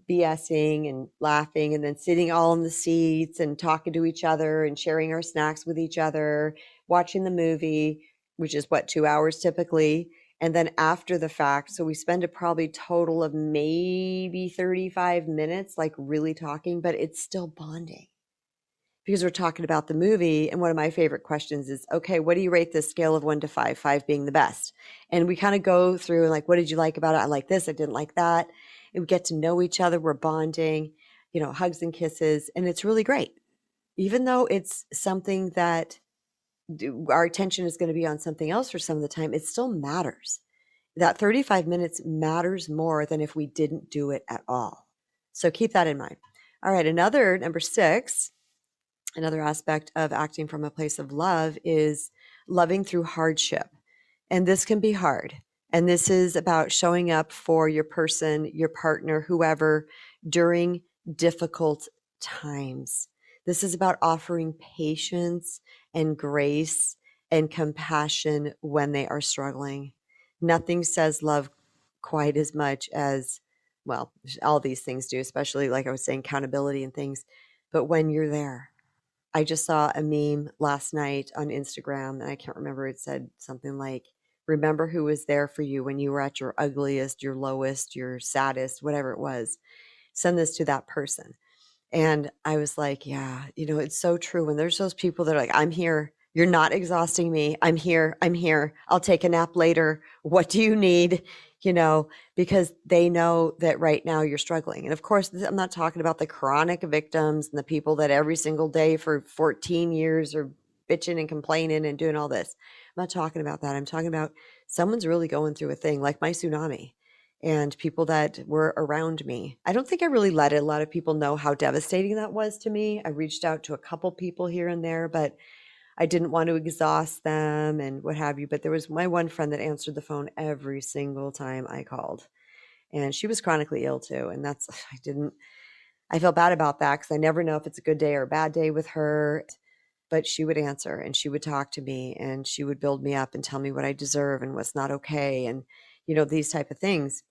BSing and laughing and then sitting all in the seats and talking to each other and sharing our snacks with each other, watching the movie, which is 2 hours typically. And then after the fact, so we spend a probably total of maybe 35 minutes, like really talking, but it's still bonding because we're talking about the movie. And one of my favorite questions is, okay, what do you rate this scale of 1 to 5, 5 being the best? And we kind of go through and like, what did you like about it? I like this. I didn't like that. And we get to know each other. We're bonding, hugs and kisses. And it's really great. Even though it's something that our attention is going to be on something else for some of the time, it still matters. That 35 minutes matters more than if we didn't do it at all. So keep that in mind. All right, number 6, another aspect of acting from a place of love is loving through hardship. And this can be hard. And this is about showing up for your person, your partner, whoever, during difficult times. This is about offering patience and grace and compassion when they are struggling. Nothing says love quite as much as, well, all these things do, especially like I was saying, accountability and things. But when you're there, I just saw a meme last night on Instagram, and I can't remember. It said something like, remember who was there for you when you were at your ugliest, your lowest, your saddest, whatever it was. Send this to that person. And I was like, yeah, it's so true. When there's those people that are like, I'm here. You're not exhausting me. I'm here. I'm here. I'll take a nap later. What do you need? Because they know that right now you're struggling. And of course, I'm not talking about the chronic victims and the people that every single day for 14 years are bitching and complaining and doing all this. I'm not talking about that. I'm talking about someone's really going through a thing like my tsunami and people that were around me. I don't think I really let a lot of people know how devastating that was to me. I reached out to a couple people here and there, but I didn't want to exhaust them and what have you. But there was my one friend that answered the phone every single time I called. And she was chronically ill too. And I felt bad about that because I never know if it's a good day or a bad day with her. But she would answer and she would talk to me and she would build me up and tell me what I deserve and what's not okay. And, these type of things.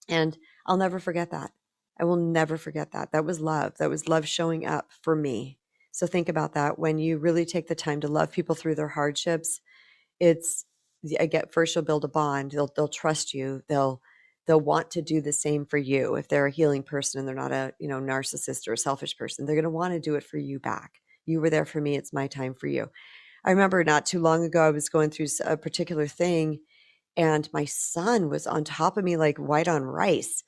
And I'll never forget that. I will never forget that. That was love. That was love showing up for me. So think about that. When you really take the time to love people through their hardships, it's again, first you'll build a bond. They'll trust you. They'll want to do the same for you. If they're a healing person and they're not a, narcissist or a selfish person, they're going to want to do it for you back. You were there for me. It's my time for you. I remember not too long ago, I was going through a particular thing and my son was on top of me like white on rice.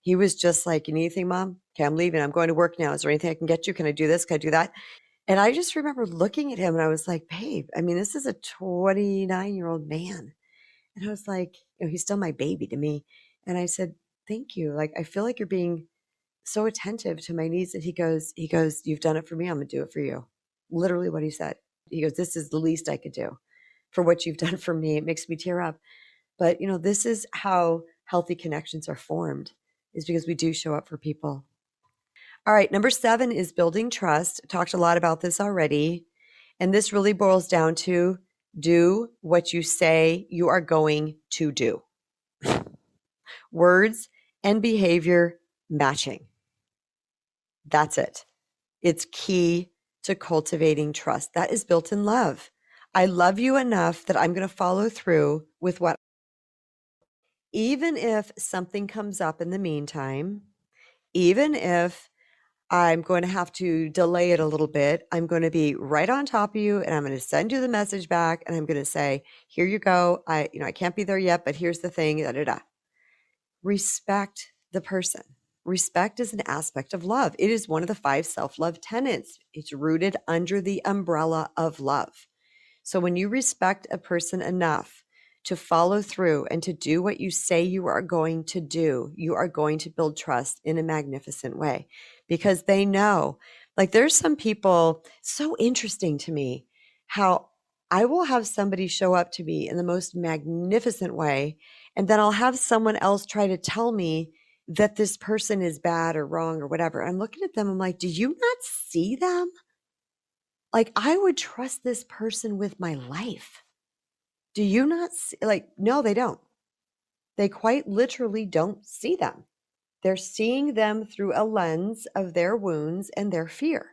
He was just like, you need anything, Mom? Okay, I'm leaving. I'm going to work now. Is there anything I can get you? Can I do this? Can I do that? And I just remember looking at him and I was like, babe, I mean, this is a 29-year-old man. And I was like, he's still my baby to me. And I said, thank you. Like, I feel like you're being so attentive to my needs. And he goes, you've done it for me. I'm going to do it for you. Literally what he said. He goes, this is the least I could do for what you've done for me. It makes me tear up. But, this is how healthy connections are formed, is because we do show up for people. All right, number 7 is building trust. Talked a lot about this already. And this really boils down to do what you say you are going to do. Words and behavior matching. That's it. It's key to cultivating trust. That is built in love. I love you enough that I'm going to follow through with what, even if something comes up in the meantime, even if I'm going to have to delay it a little bit, I'm going to be right on top of you and I'm going to send you the message back and I'm going to say, here you go. I can't be there yet, but here's the thing, da, da, da. Respect the person. Respect is an aspect of love. It is one of the 5 self-love tenets. It's rooted under the umbrella of love. So when you respect a person enough to follow through and to do what you say you are going to do, you are going to build trust in a magnificent way because they know. Like there's some people, so interesting to me how I will have somebody show up to me in the most magnificent way, and then I'll have someone else try to tell me that this person is bad or wrong or whatever. I'm looking at them, I'm like, do you not see them? Like, I would trust this person with my life. Do you not see? Like, no, they don't. They quite literally don't see them. They're seeing them through a lens of their wounds and their fear.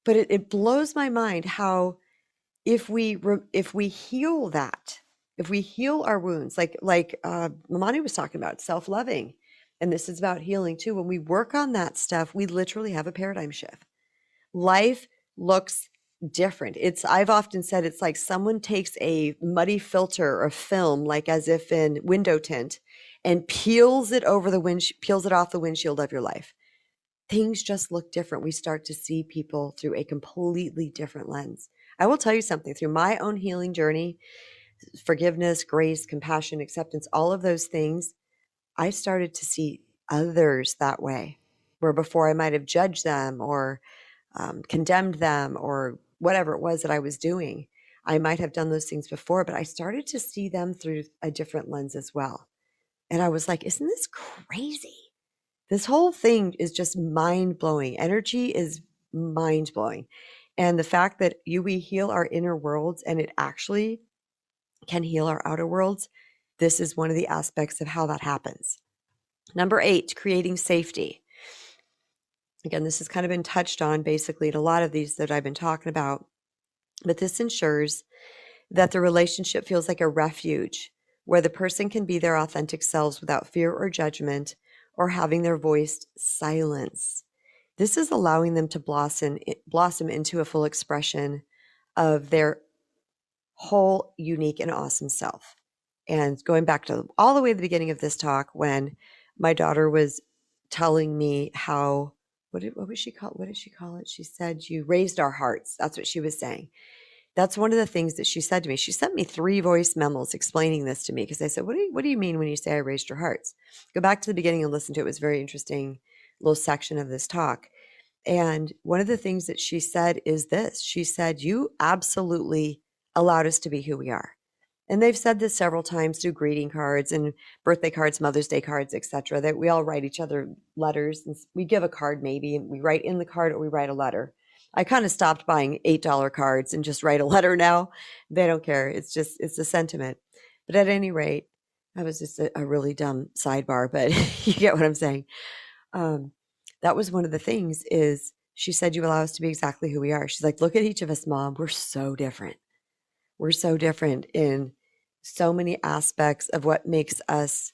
But it blows my mind how if we heal that, if we heal our wounds, like Imani was talking about, self-loving, and this is about healing too. When we work on that stuff, we literally have a paradigm shift. Life looks different. I've often said it's like someone takes a muddy filter or film, like as if in window tint, and peels it off the windshield of your life. Things just look different. We start to see people through a completely different lens. I will tell you something, through my own healing journey, forgiveness, grace, compassion, acceptance, all of those things, I started to see others that way, where before I might have judged them or condemned them or whatever it was that I was doing. I might have done those things before, but I started to see them through a different lens as well. And I was like, isn't this crazy? This whole thing is just mind-blowing. Energy is mind-blowing. And the fact that we heal our inner worlds and it actually can heal our outer worlds, this is one of the aspects of how that happens. Number 8, creating safety. Again, this has kind of been touched on basically in a lot of these that I've been talking about, but this ensures that the relationship feels like a refuge where the person can be their authentic selves without fear or judgment or having their voice silenced. This is allowing them to blossom into a full expression of their whole unique and awesome self. And going back to all the way at the beginning of this talk, when my daughter was telling me how, what was she call? What did she call it? She said, "You raised our hearts." That's what she was saying. That's one of the things that she said to me. She sent me 3 voice memos explaining this to me because I said, what do you mean when you say I raised your hearts? Go back to the beginning and listen to it. It was a very interesting little section of this talk. And one of the things that she said is this. She said, "You absolutely allowed us to be who we are." And they've said this several times through greeting cards and birthday cards, Mother's Day cards, etc., that we all write each other letters. And we give a card maybe, and we write in the card or we write a letter. I kind of stopped buying $8 cards and just write a letter now. They don't care. It's a sentiment. But at any rate, that was just a really dumb sidebar, but you get what I'm saying. That was one of the things is she said, "You allow us to be exactly who we are." She's like, "Look at each of us, Mom. We're so different. We're so different in so many aspects of what makes us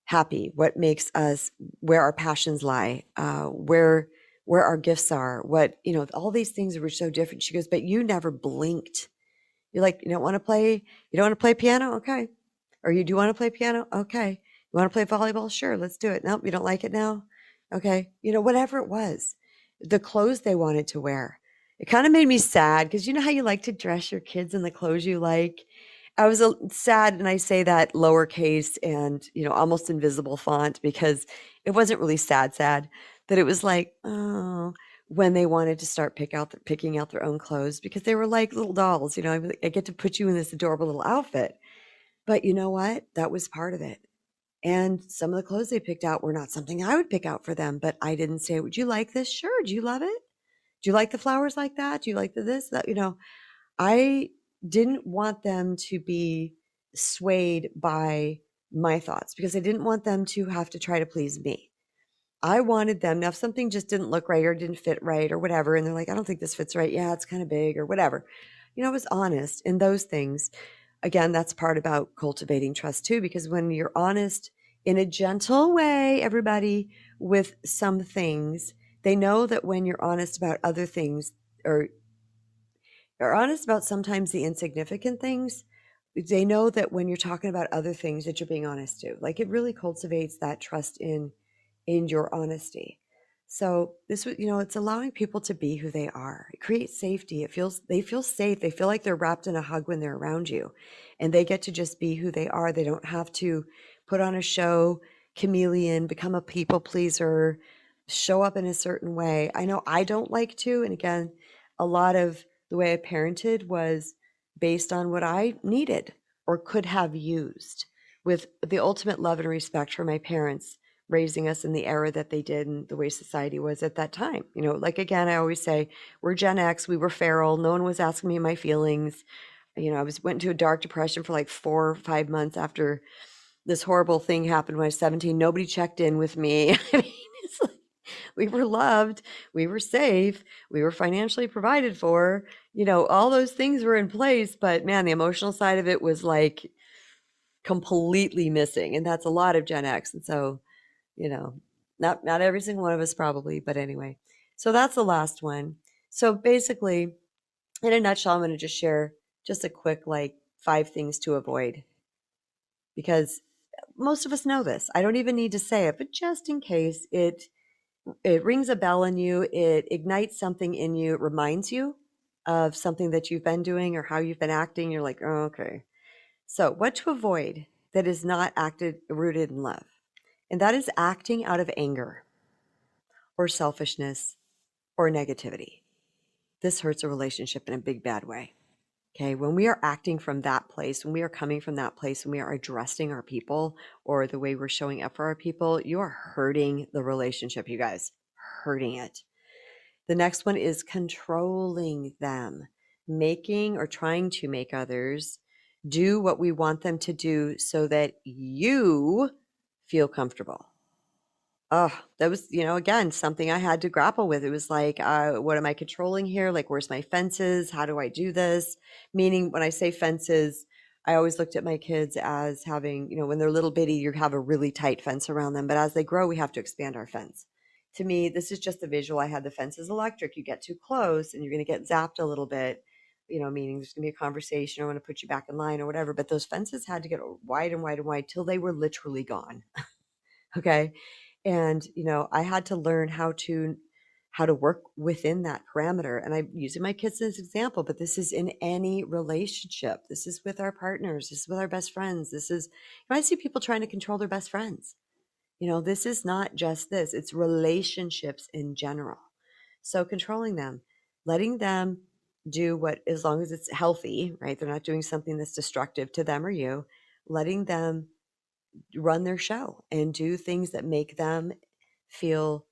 happy, what makes us, where our passions lie, where our gifts are, what, all these things were so different." She goes, "But you never blinked. You're like, you don't want to play piano? Okay. Or you do want to play piano? Okay. You want to play volleyball? Sure, let's do it. Nope, you don't like it now? Okay. Whatever it was, the clothes they wanted to wear. It kind of made me sad because you know how you like to dress your kids in the clothes you like? I was sad, and I say that lowercase and, almost invisible font because it wasn't really sad, that it was like, oh, when they wanted to start picking out their own clothes because they were like little dolls. I get to put you in this adorable little outfit. But you know what? That was part of it. And some of the clothes they picked out were not something I would pick out for them. But I didn't say, "Would you like this?" "Sure." "Do you love it? Do you like the flowers like that? Do you like the this, that?" I didn't want them to be swayed by my thoughts because I didn't want them to have to try to please me. I wanted them, now if something just didn't look right or didn't fit right or whatever, and they're like, "I don't think this fits right. Yeah, it's kind of big," or whatever. I was honest in those things. Again, that's part about cultivating trust too, because when you're honest in a gentle way, everybody, with some things, they know that when you're honest about other things, or are honest about sometimes the insignificant things, they know that when you're talking about other things that you're being honest to. Like, it really cultivates that trust in your honesty. So this was, it's allowing people to be who they are. It creates safety. They feel safe. They feel like they're wrapped in a hug when they're around you, and they get to just be who they are. They don't have to put on a show, chameleon, become a people pleaser, show up in a certain way. I know I don't like to. And again, a lot of the way I parented was based on what I needed or could have used, with the ultimate love and respect for my parents raising us in the era that they did and the way society was at that time. Like, again, I always say we're Gen X, we were feral. No one was asking me my feelings. I went into a dark depression for like 4 or 5 months after this horrible thing happened when I was 17. Nobody checked in with me. I mean, it's like, we were loved, we were safe, we were financially provided for, all those things were in place, but man, the emotional side of it was like completely missing. And that's a lot of Gen X. And so, not every single one of us probably, but anyway. So that's the last one. So basically, in a nutshell, I'm going to just share just a quick, like, 5 things to avoid, because most of us know this. I don't even need to say it, but just in case it rings a bell in you, it ignites something in you, it reminds you of something that you've been doing or how you've been acting. You're like, "Oh, okay." So what to avoid that is not rooted in love? And that is acting out of anger or selfishness or negativity. This hurts a relationship in a big, bad way. Okay. When we are acting from that place, when we are coming from that place, when we are addressing our people or the way we're showing up for our people, you are hurting the relationship, you guys, hurting it. The next one is controlling them, making or trying to make others do what we want them to do so that you feel comfortable. Oh, that was, again, something I had to grapple with. It was like, what am I controlling here? Like, where's my fences? How do I do this? Meaning, when I say fences, I always looked at my kids as having, when they're little bitty, you have a really tight fence around them. But as they grow, we have to expand our fence. To me, this is just a visual. I had the fence is electric. You get too close and you're going to get zapped a little bit, meaning there's going to be a conversation. I want to put you back in line or whatever. But those fences had to get wide and wide and wide till they were literally gone. Okay. And, I had to learn how to work within that parameter. And I'm using my kids as an example, but this is in any relationship. This is with our partners. This is with our best friends. This is, I see people trying to control their best friends. This is not just this, it's relationships in general. So controlling them, letting them do what, as long as it's healthy, right? They're not doing something that's destructive to them or you, letting them run their show and do things that make them feel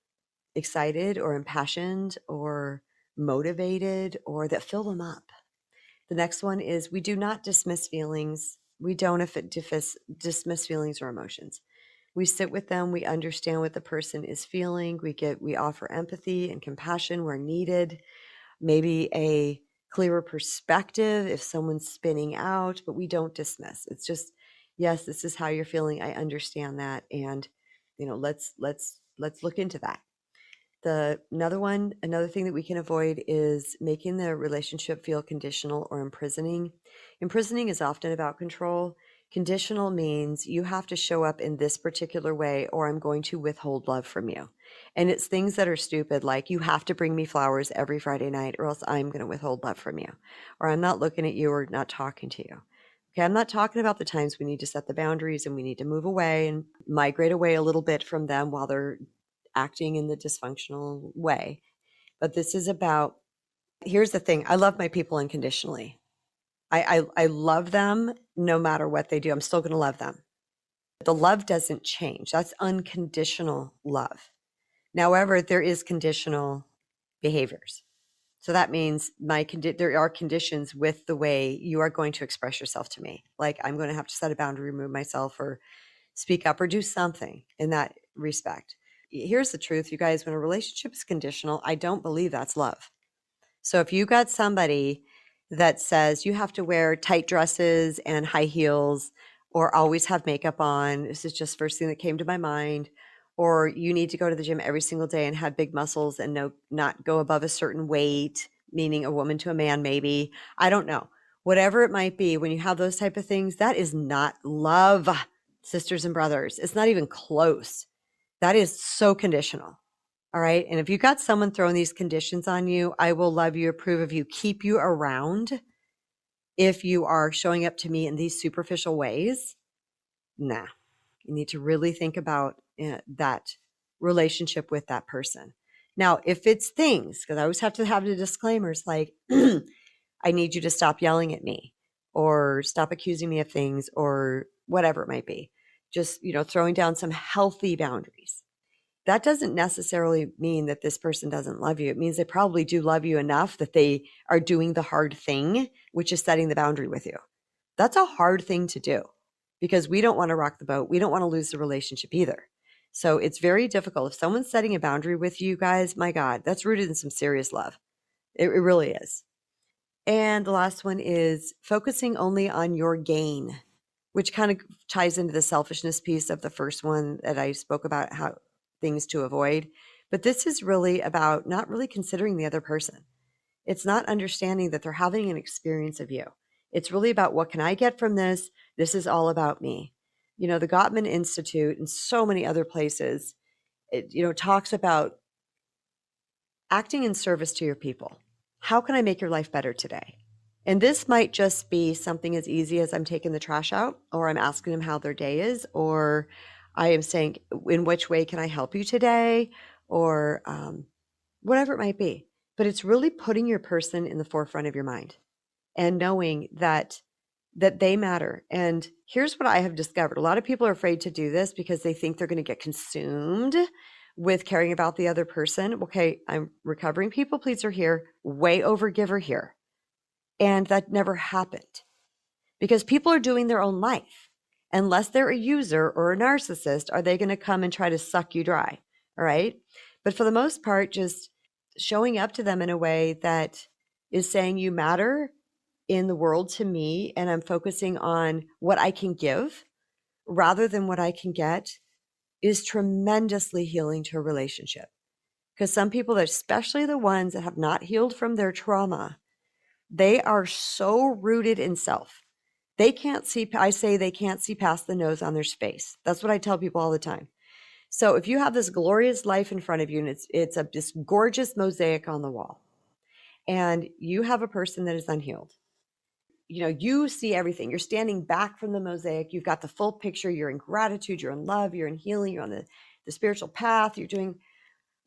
excited or impassioned or motivated or that fill them up. The next one is we do not dismiss feelings. We don't dismiss feelings or emotions. We sit with them. We understand what the person is feeling. We offer empathy and compassion where needed, maybe a clearer perspective if someone's spinning out, but we don't dismiss. It's just, yes, this is how you're feeling. I understand that. And, let's look into that. Another thing that we can avoid is making the relationship feel conditional or imprisoning. Imprisoning is often about control. Conditional means you have to show up in this particular way or I'm going to withhold love from you. And it's things that are stupid, like you have to bring me flowers every Friday night or else I'm going to withhold love from you. Or I'm not looking at you or not talking to you. Okay, I'm not talking about the times we need to set the boundaries and we need to move away and migrate away a little bit from them while they're acting in the dysfunctional way. But this is about, here's the thing. I love my people unconditionally. I love them no matter what they do. I'm still going to love them. The love doesn't change. That's unconditional love. However, there is conditional behaviors. So that means there are conditions with the way you are going to express yourself to me. Like I'm going to have to set a boundary, remove myself, or speak up, or do something in that respect. Here's the truth, you guys. When a relationship is conditional, I don't believe that's love. So if you got somebody that says you have to wear tight dresses and high heels or always have makeup on, this is just first thing that came to my mind, or you need to go to the gym every single day and have big muscles and not go above a certain weight, meaning a woman to a man, maybe, I don't know, whatever it might be, when you have those type of things, that is not love, sisters and brothers. It's not even close. That is so conditional. All right. And if you got someone throwing these conditions on you, I will love you, approve of you, keep you around. If you are showing up to me in these superficial ways, nah, you need to really think about that relationship with that person. Now, if it's things, because I always have to have the disclaimers like, I need you to stop yelling at me or stop accusing me of things or whatever it might be. Just, throwing down some healthy boundaries. That doesn't necessarily mean that this person doesn't love you. It means they probably do love you enough that they are doing the hard thing, which is setting the boundary with you. That's a hard thing to do because we don't want to rock the boat. We don't want to lose the relationship either. So it's very difficult. If someone's setting a boundary with you guys, my God, that's rooted in some serious love. It really is. And the last one is focusing only on your gain, which kind of ties into the selfishness piece of the first one that I spoke about, how things to avoid. But this is really about not really considering the other person. It's not understanding that they're having an experience of you. It's really about what can I get from this? This is all about me. The Gottman Institute and so many other places, talks about acting in service to your people. How can I make your life better today? And this might just be something as easy as I'm taking the trash out, or I'm asking them how their day is, or I am saying, in which way can I help you today? Or whatever it might be. But it's really putting your person in the forefront of your mind and knowing that they matter. And here's what I have discovered. A lot of people are afraid to do this because they think they're going to get consumed with caring about the other person. Okay, I'm recovering people pleaser here, way over giver here. And that never happened because people are doing their own life. Unless they're a user or a narcissist, are they going to come and try to suck you dry? All right. But for the most part, just showing up to them in a way that is saying you matter in the world to me, and I'm focusing on what I can give rather than what I can get, is tremendously healing to a relationship. Because some people, especially the ones that have not healed from their trauma, they are so rooted in self. They can't see, I say they can't see past the nose on their face. That's what I tell people all the time. So if you have this glorious life in front of you, and it's this gorgeous mosaic on the wall, and you have a person that is unhealed, you see everything. You're standing back from the mosaic. You've got the full picture. You're in gratitude. You're in love. You're in healing. You're on the spiritual path. You're doing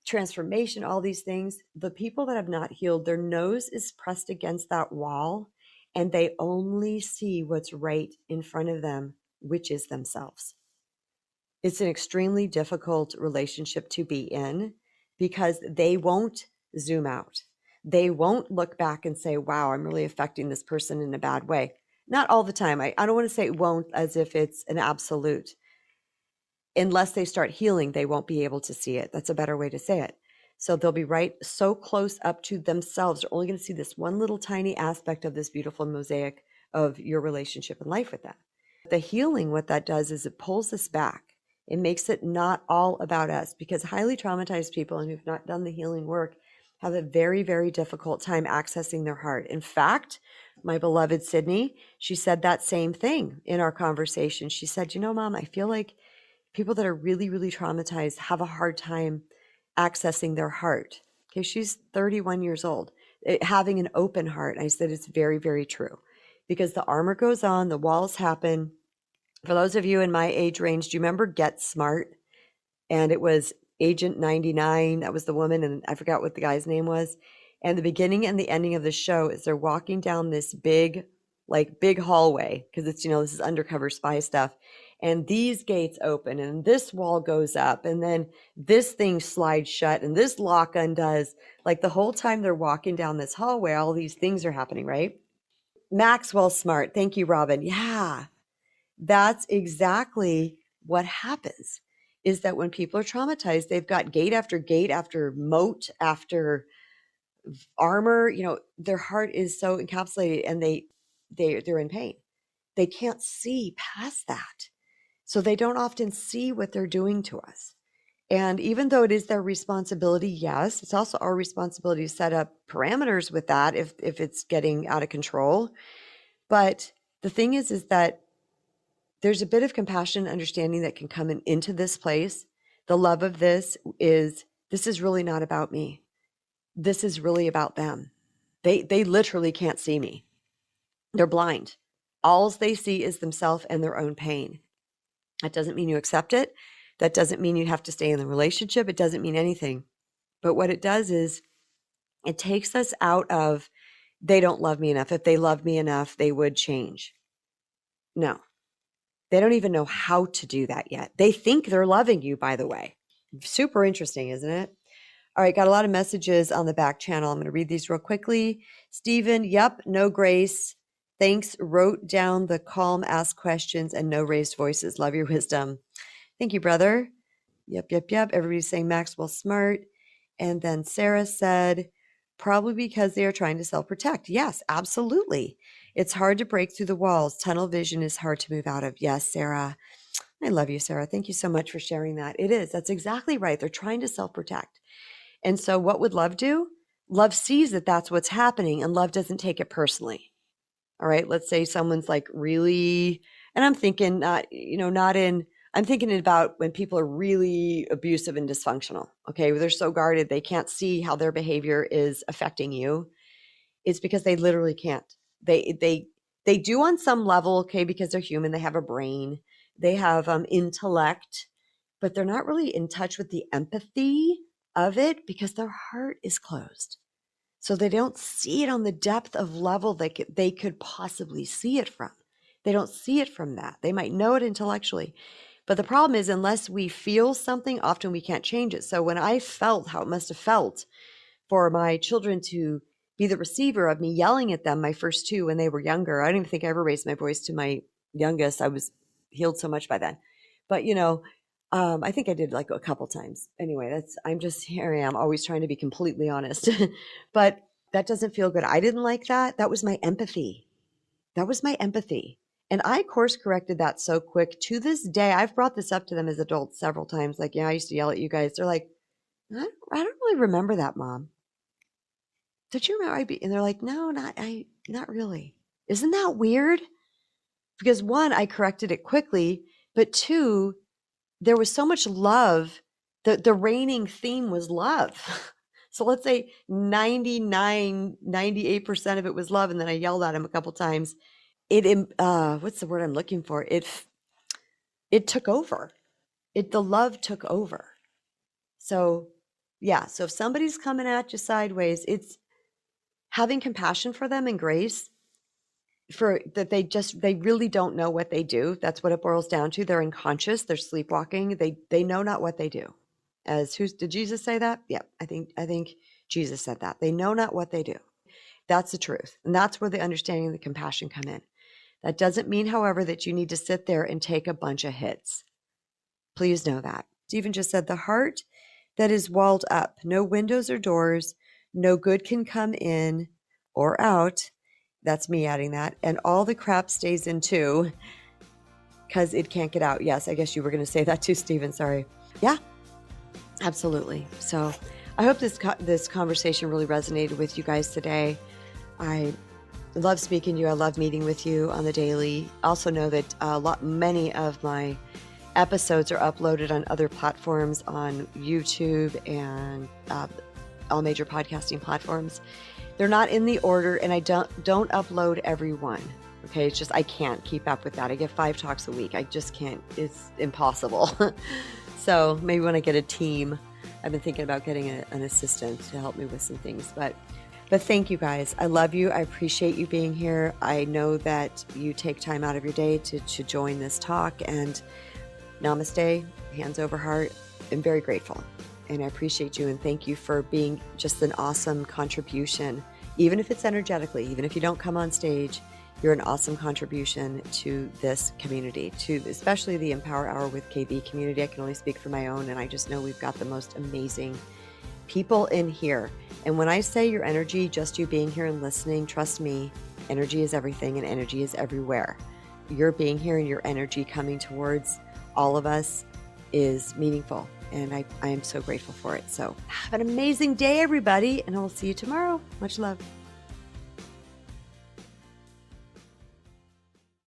transformation, all these things. The people that have not healed, their nose is pressed against that wall, and they only see what's right in front of them, which is themselves. It's an extremely difficult relationship to be in because they won't zoom out. They won't look back and say, wow, I'm really affecting this person in a bad way. Not all the time. I don't want to say it won't as if it's an absolute. Unless they start healing, they won't be able to see it. That's a better way to say it. So they'll be right so close up to themselves. They're only going to see this one little tiny aspect of this beautiful mosaic of your relationship and life with them. The healing, what that does is it pulls us back. It makes it not all about us, because highly traumatized people and who've not done the healing work have a very, very difficult time accessing their heart. In fact, my beloved Sydney, she said that same thing in our conversation. She said, Mom, I feel like people that are really, really traumatized have a hard time accessing their heart. Okay, she's 31 years old, having an open heart. And I said, it's very, very true, because the armor goes on, the walls happen. For those of you in my age range, do you remember Get Smart? And it was Agent 99. That was the woman, and I forgot what the guy's name was. And the beginning and the ending of the show is they're walking down this big hallway, because it's, this is undercover spy stuff. And these gates open and this wall goes up and then this thing slides shut and this lock undoes. Like the whole time they're walking down this hallway, all these things are happening, right? Maxwell Smart. Thank you, Robin. Yeah, that's exactly what happens, is that when people are traumatized, they've got gate after moat after armor, their heart is so encapsulated, and they're in pain. They can't see past that. So they don't often see what they're doing to us. And even though it is their responsibility, yes, it's also our responsibility to set up parameters with that if it's getting out of control. But the thing is that there's a bit of compassion and understanding that can come into this place. The love of this is really not about me. This is really about them. They literally can't see me. They're blind. All they see is themselves and their own pain. That doesn't mean you accept it. That doesn't mean you have to stay in the relationship. It doesn't mean anything. But what it does is it takes us out of, they don't love me enough. If they loved me enough, they would change. No, they don't even know how to do that yet. They think they're loving you, by the way. Super interesting, isn't it? All right, got a lot of messages on the back channel. I'm going to read these real quickly. Stephen, yep, no grace. Thanks. Wrote down the calm, ask questions, and no raised voices. Love your wisdom. Thank you, brother. Yep. Everybody's saying Maxwell Smart. And then Sarah said, probably because they are trying to self-protect. Yes, absolutely. It's hard to break through the walls. Tunnel vision is hard to move out of. Yes, Sarah. I love you, Sarah. Thank you so much for sharing that. It is. That's exactly right. They're trying to self-protect. And so what would love do? Love sees that that's what's happening, and love doesn't take it personally. All right. Let's say someone's like really, and I'm thinking I'm thinking about when people are really abusive and dysfunctional. Okay. They're so guarded. They can't see how their behavior is affecting you. It's because they literally can't. They do on some level. Okay. Because they're human. They have a brain, they have intellect, but they're not really in touch with the empathy of it because their heart is closed. So they don't see it on the depth of level they could possibly see it from. They don't see it from that. They might know it intellectually. But the problem is, unless we feel something, often we can't change it. So when I felt how it must have felt for my children to be the receiver of me yelling at them, my first two when they were younger, I don't even think I ever raised my voice to my youngest. I was healed so much by then. But, I think I did like a couple times. Anyway, here I am, always trying to be completely honest. But that doesn't feel good. I didn't like that. That was my empathy. That was my empathy. And I course corrected that so quick. To this day, I've brought this up to them as adults several times. Like, yeah, I used to yell at you guys. They're like, I don't really remember that, Mom. Did you remember? And they're like, no, not really. Isn't that weird? Because one, I corrected it quickly, but two, there was so much love. The reigning theme was love. So let's say 98% of it was love. And then I yelled at him a couple times. What's the word I'm looking for? It took over. The love took over. So yeah. So if somebody's coming at you sideways, it's having compassion for them and grace for that. They really don't know what they do. That's what it boils down to. They're unconscious. They're sleepwalking. They know not what they do. Did Jesus say that? Yeah, I think Jesus said that. They know not what they do. That's the truth. And that's where the understanding and the compassion come in. That doesn't mean, however, that you need to sit there and take a bunch of hits. Please know that. Stephen just said, the heart that is walled up, no windows or doors, no good can come in or out. That's me adding that. And all the crap stays in too, because it can't get out. Yes, I guess you were going to say that too, Stephen. Sorry. Yeah, absolutely. So I hope this conversation really resonated with you guys today. I love speaking to you. I love meeting with you on the daily. Also know that many of my episodes are uploaded on other platforms, on YouTube and all major podcasting platforms. They're not in the order, and I don't upload every one. Okay, it's just I can't keep up with that. I get 5 talks a week. I just can't. It's impossible. So maybe when I get a team, I've been thinking about getting an assistant to help me with some things. But thank you guys. I love you. I appreciate you being here. I know that you take time out of your day to join this talk. And namaste, hands over heart. I'm very grateful. And I appreciate you and thank you for being just an awesome contribution. Even if it's energetically, even if you don't come on stage, you're an awesome contribution to this community, to especially the Empower Hour with KB community. I can only speak for my own, and I just know we've got the most amazing people in here. And when I say your energy, just you being here and listening, trust me, energy is everything and energy is everywhere. Your being here and your energy coming towards all of us is meaningful. And I am so grateful for it. So have an amazing day, everybody. And I will see you tomorrow. Much love.